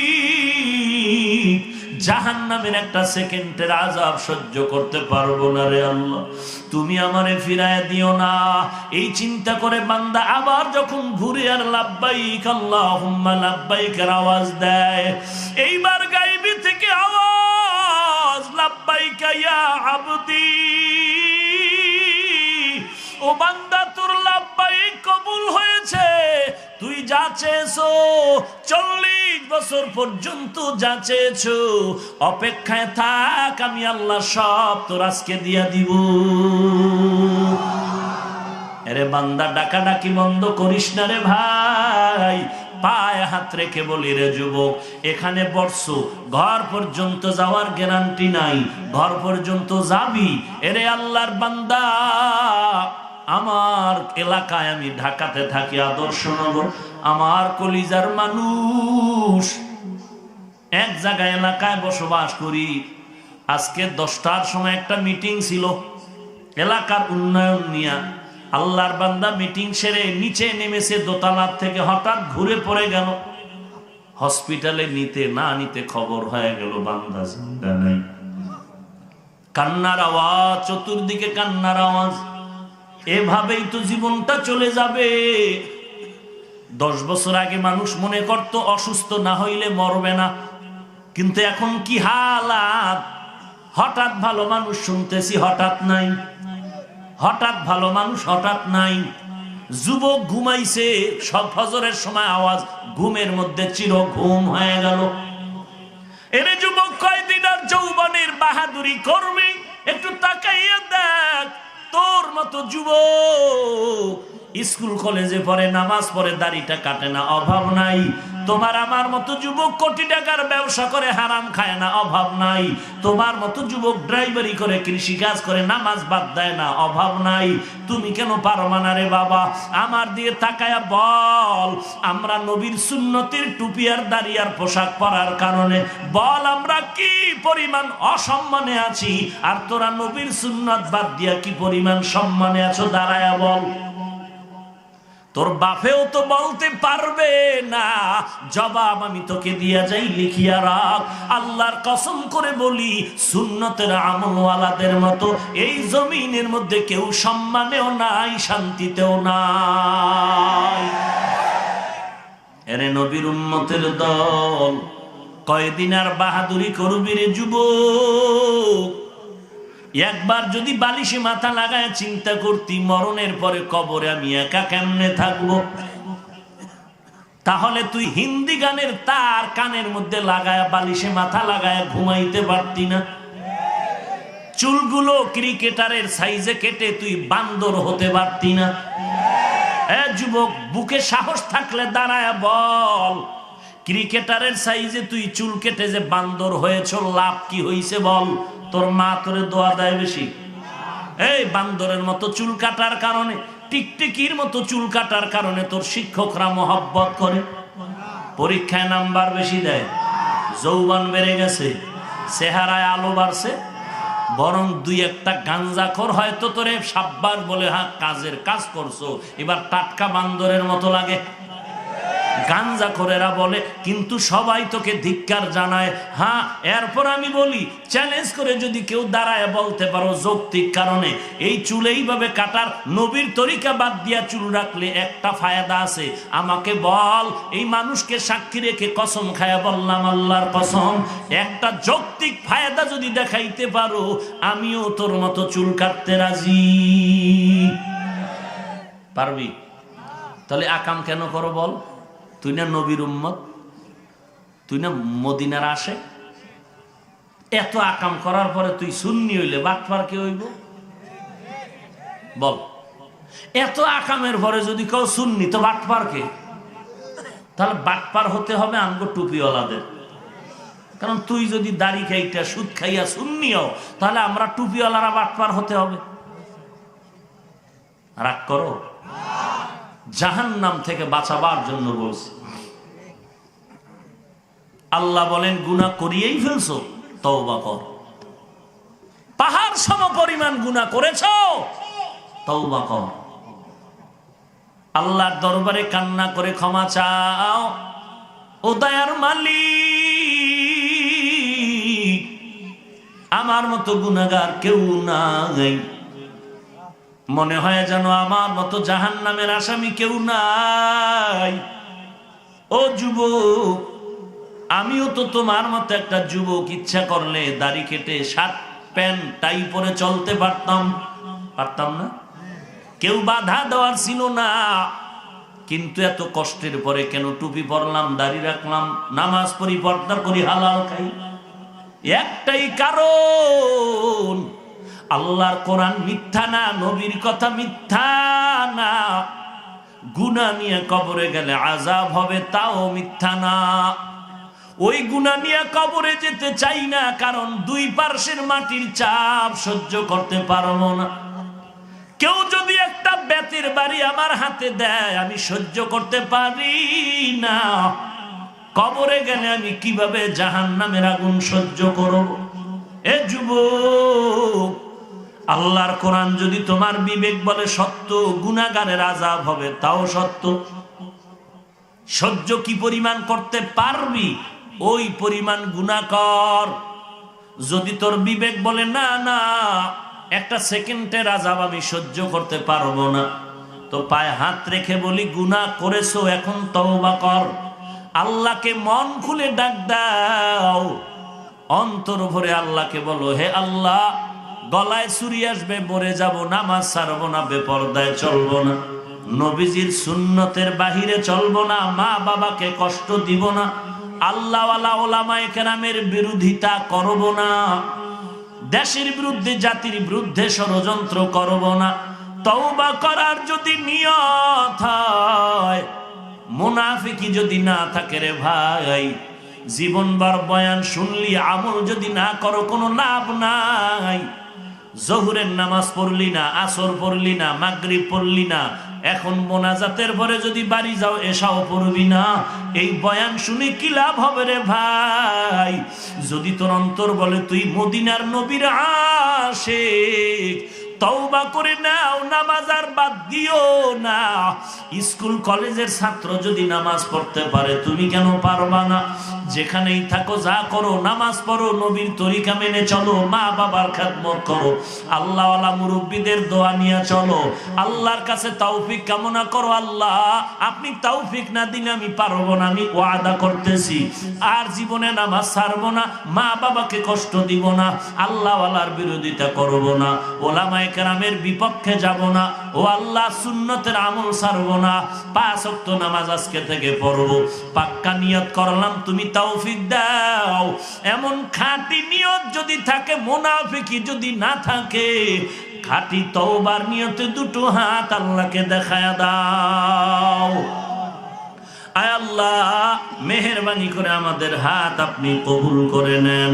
জাহান্নামের একটা সেকেন্ডের আযাব সহ্য করতে পারবো না রে আল্লাহ, তুমি আমারে ফিরাইয়া দিও না। এই চিন্তা করে বান্দা আবার যখন ঘুরে আর লাব্বাইক আল্লাহুম্মা লাব্বাইকের আওয়াজ দেয়, এইবার গায়বী থেকে আওয়াজ, লাব্বাইক ইয়া আবদি। ও বান্দা তোর লাব্বাইক কবুল হয়েছে, তুই যা চেয়েছো 40 বছর পর্যন্ত যা চেয়েছো, অপেক্ষায় থাক, আমি আল্লাহ সব তোর আজকে দিয়া দিব। আরে বান্দা ডাকাডাকি বন্ধ করিস না রে ভাই। পায়ে হাত রেখে বলি, রে যুবক, এখানে বসছো, ঘর পর্যন্ত যাওয়ার গ্যারান্টি নাই, ঘর পর্যন্ত যাবি। এরে আল্লাহর বান্দা, আমার এলাকায়, আমি ঢাকাতে থাকি, আদর্শনগর, আমার কলিজার মানুষ, এক জায়গায় এলাকায় বসবাস করি। আজকে 10টার সময় একটা মিটিং ছিল এলাকার উন্নয়ন নিয়ে। আল্লাহর বান্দা মিটিং সেরে নিচে নেমেছে দোতলার থেকে, হঠাৎ ঘুরে পড়ে গেল। হসপিটালে নিতে না নিতে খবর হয়ে গেল বান্দা জিন্দা নাই। কান্নার আওয়াজ, চতুর্দিকে কান্নার আওয়াজ। এভাবেই তো জীবনটা চলে যাবে। 10 বছর আগে মানুষ মনে করত অসুস্থ না হইলে মরবে না, কিন্তু এখন কি হালাত! হঠাৎ ভালো মানুষ শুনতেছি, হঠাৎ নাই, হঠাৎ ভালো মানুষ, হঠাৎ নাই। যুবক ঘুমাইছে, সব ফজরের সময় আওয়াজ, ঘুমের মধ্যে চির ঘুম হয়ে গেল। এরে যুবক, কয়দিন আর যৌবনের বাহাদুরি করবি? একটু তাকাইয়া দেখ, তোর মতো যুবক স্কুল কলেজে পড়ে, নামাজ পড়ে, দাড়িটা কাটে না, অভাব নাই। তোমার আমার মতো যুবক কোটি টাকার ব্যবসা করে, হারাম খায় না, অভাব নাই। তোমার মতো যুবক ড্রাইভারি করে, কৃষি কাজ করে, নামাজ বাদ দেয় না, অভাব নাই। তুমি কেন পারবা না রে বাবা? আমার দিয়ে তাকায়া বল, আমরা নবীর সুন্নতের টুপি আর দাড়ি আর পোশাক পরার কারণে বল আমরা কি পরিমাণ অসম্মানে আছি, আর তোরা নবীর সুন্নত বাদ দিয়া কি পরিমাণ সম্মানে আছো? দাঁড়ায়া বল। তোর বাপেও তো বলতে পারবে না। জবাব আমি তোকে দিয়া যাই, লিখিয়া রাখ। আল্লাহর কসম করে বলি, সুন্নতের আমলওয়ালাদের মতো এই জমিনের মধ্যে কেউ সম্মানেও নাই, শান্তিতেও নাই। এরে নবীর উম্মতের দল, কয়দিন আর বাহাদুরি করবি রে যুবক? একবার যদি বালিশে মাথা লাগায় চিন্তা করতি, মরণের পরে কবরে আমি একা কেমনে থাকবো, তাহলে তুই হিন্দি গানের তার কানের মধ্যে লাগায়, বালিশে মাথা লাগায় ঘুমাইতে পারতি না। চুলগুলো ক্রিকেটারের সাইজে কেটে তুই বান্দর হতে পারতি না। যুবক, বুকে সাহস থাকলে দাঁড়ায় বল, ক্রিকেটারের সাইজে তুই চুল কেটে যে বান্দর হয়েছ, লাভ কি হইছে বল? তোর মা তোরে দোয়া দেয় বেশি? এই বান্দরের মতো চুল কাটার কারণে, টিকটিকির মতো চুল কাটার কারণে তোর শিক্ষকরা মহব্বত করে, পরীক্ষায় নাম্বার বেশি দেয়, যৌবন বেড়ে গেছে, চেহারায় আলো বাড়ছে, বরং দুই একটা গাঞ্জাখোর হয়তো তোরে সাব্বাস বলে, হ্যাঁ কাজের কাজ করছো, এবার টাটকা বান্দরের মতো লাগে। গাঞ্জাখোরেরা বলে, কিন্তু সবাই তোকে ধিক্কার জানায়। হ্যাঁ, এরপর আমি বলি, চ্যালেঞ্জ করে যদি কেউ দাঁড়ায় বলতে পারো যৌক্তিক কারণে এই চুল এইভাবে কাটার নবীর তরিকা বাদ দিয়া চুল রাখলে একটা ফায়দা আছে, আমাকে বল। এই মানুষকে সাক্ষী রেখে কসম খায়া বললাম, আল্লাহর কসম, একটা যৌক্তিক ফায়দা যদি দেখাইতে পারো, আমিও তোর মতো চুল কাটতে রাজি। পারবি? তাহলে আকাম কেন করো বল? তুই না নবীর উম্মত, তুই না মদিনার আসে, এত আকাম করার পরে তুই সুন্নি হইলে বাটপার কে হইব বল? এত আকামের পরে যদি কেউ সুন্নি, তো বাটপার কে? তাহলে বাটপার হতে হবে আমগো টুপিওয়ালাদের। কারণ তুই যদি দাড়ি খাইটা সুদ খাইয়া সুন্নিও, তাহলে আমরা টুপিওয়ালারা বাটপার হতে হবে। রাগ করো? জাহান্নাম থেকে বাঁচাবার জন্য বলছি। আল্লাহ বলেন, গুনাহ করিয়েই ফেলছো, তওবা কর। পাহাড় সম পরিমাণ গুনাহ করেছো, তওবা কর। আল্লাহর দরবারে কান্না করে ক্ষমা চাও। ও দয়ার মালিক, আমার মতো গুনাহগার কেউ নাই। মনে হয় যেন আমার মতো জাহান্নামের আসামি কেউ নাই। ও যুবক, আমিও তো তোমার মতো একটা যুবক, ইচ্ছা করলে দাড়ি কেটে শার্ট প্যান্ট টাই পরে চলতে পারতাম, পারতাম না? কেউ বাধা দেওয়ার ছিল না। কিন্তু এত কষ্টের পরে কেন টুপি পরলাম, দাড়ি রাখলাম, নামাজ পড়ি, পর্দা করি, হালাল খাই? একটাই কারণ, আল্লাহর কোরআন মিথ্যা না, নবীর কথা মিথ্যা না। গুনাহ নিয়ে কবরে গেলে আযাব হবে, তাও মিথ্যা না। ওই গুনাহ নিয়ে কবরে যেতে চাই না, কারণ দুই পার্শ্বের মাটির চাপ সহ্য করতে পারবো না। কেউ যদি একটা বেতের বাড়ি আমার হাতে দেয়, আমি সহ্য করতে পারি না। কবরে গেলে আমি কিভাবে জাহান্নামের আগুন সহ্য করব? এ যুবক, আল্লাহর কোরআন যদি তোমার বিবেক বলে সত্য, গুনাহগারের আযাব হবে, তাও সত্য। সহ্য কি পরিমাণ করতে পারবি, ওই পরিমাণ গুনাহ কর। যদি তোর বিবেক বলে না না, একটা সেকেন্ডের আযাব আমি সহ্য করতে পারবো না, তো পায়ে হাত রেখে বলি, গুনাহ করেছো, এখন তওবা কর। আল্লাহকে মন খুলে ডাক দাও, অন্তর ভরে আল্লাহকে বলো, হে আল্লাহ, গলায় ছুরি আসবে, মরে যাব, নামাজ ছাড়বো না, বেপরদায় চলবো না, নবীজির সুন্নতের বাহিরে চলবো না, মা বাবাকে কষ্ট দিব না, আল্লাহওয়ালা ওলামায়ে কেরামের বিরোধিতা করব না, দেশের বিরুদ্ধে জাতির বিরুদ্ধে ষড়যন্ত্র করব না। তওবা করার যদি নিয়ত হয়, মুনাফিকি যদি না থাকে রে ভাই, জীবনভর বয়ান শুনলি আমল যদি না করো কোনো লাভ নাই। জোহরের নামাজ পড়লি না, আসর পড়লি না, মাগরিব পড়লি না, এখন মোনাজাতের পরে যদি বাড়ি যাও এশাও পড়বি না, এই বয়ান শুনে কি লাভ হবে রে ভাই? যদি তোর অন্তর বলে তুই মদিনার নবীর আশিক, তওবা করে নাও, নামাজ আর বাদ দিও না। স্কুল কলেজের ছাত্র যদি নামাজ পড়তে পারে, তুমি কেন পারবা না? যেখানেই থাকো যা করো, নামাজ পড়ো, নবীর তরিকা মেনে চলো, মা বাবার খেদমত করো, আল্লাহওয়ালা মুরব্বীদের দোয়া নিয়ে চলো, আল্লাহর কাছে তৌফিক কামনা করো। আল্লাহ আপনি তৌফিক না দিলে আমি পারবো না, আমি ওয়াদা করতেছি আর জীবনে নামাজ ছাড়বো না, মা বাবাকে কষ্ট দিব না, আল্লাহওয়ালার বিরোধিতা করব না, ওলামায়ে কেরামের বিপক্ষে যাব না, ও আল্লাহ সুন্নতের আমল ছাড়বো না, 5 ওয়াক্ত নামাজ আজকে থেকে পড়বো, পাক্কা নিয়ত করলাম, তুমি তৌফিক দাও। এমন খাঁটি নিয়ত যদি থাকে, মুনাফিকি যদি না থাকে, খাঁটি তওবার নিয়তে দুটো হাত আল্লাহকে দেখায়া দাও। আয় আল্লাহ মেহেরবানি করে আমাদের হাত আপনি কবুল করে নেন।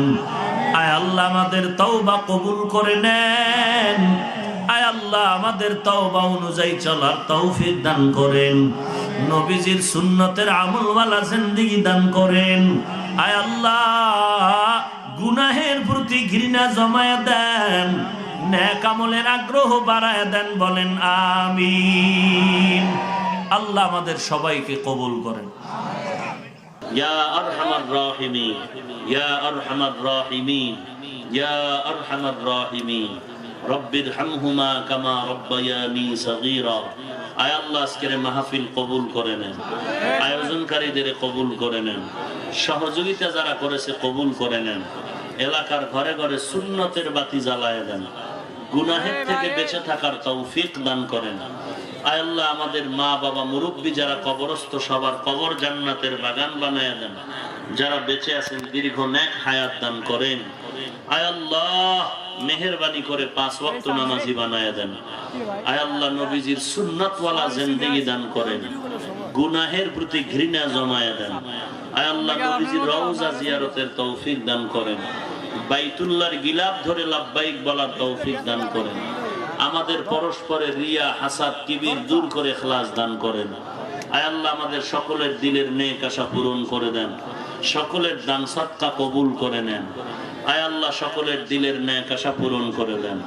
আয় আল্লাহ আমাদের তওবা কবুল করে নেন। আয় আল্লাহ আমাদের তওবা অনুযায়ী চলার তৌফিক দান করেন। নবীজির সুন্নতের আমলওয়ালা জিন্দেগি দান করেন। আয় আল্লাহ গুনাহের প্রতি ঘৃণা জমায়া দেন, নেক আমলের আগ্রহ বাড়ায়া দেন, বলেন আমিন। আল্লাহ আমাদের সবাইকে কবুল করেন। ইয়া আরহামার রাহিমিন, ইয়া আরহামার রাহিমিন, ইয়া আরহামার রাহিমিন, রব্বির হামহুমা কামা রব্বায়ানি সগীরা। আয় আল্লাহ আজকের মাহফিল কবুল করে নেন, আয়োজনকারীদের কবুল করে নেন, সহযোগিতা যারা করেছে কবুল করে নেন, এলাকার ঘরে ঘরে সুন্নতের বাতি জ্বালায় দেন, গুনাহের থেকে বেঁচে থাকার তৌফিক দান করেন। আয় আল্লাহ আমাদের মা বাবা মুরব্বী যারা কবরস্থ, সবার কবর জান্নাতের বাগান বানায় দেন, যারা বেঁচে আছেন দীর্ঘ নেক হায়াত দান করেন। আয় আল্লাহ মেহেরবানি করে 5 ওয়াক্ত নামাজি বানায় দেন। আয় আল্লাহ নবীজির সুন্নাতওয়ালা জিন্দেগি দান করেন, গুনাহের প্রতি ঘৃণা জমায় দেন। আয় আল্লাহ নবীজির রওজা জিয়ারতের তৌফিক দান করেন, বাইতুল্লাহর গিলাফ ধরে লাব্বাইক বলার তৌফিক দান করেন। আমাদের পরস্পরের রিয়া হাসাদ কিবির দূর করে ইখলাস দান করেন। আয় আল্লাহ আমাদের সকলের দিলের নেক আশা পূরণ করে দেন, সকলের দান সদকা কবুল করে নেন। আয় আল্লাহ সকলের দিলের নেক আশা পূরণ করে দেন।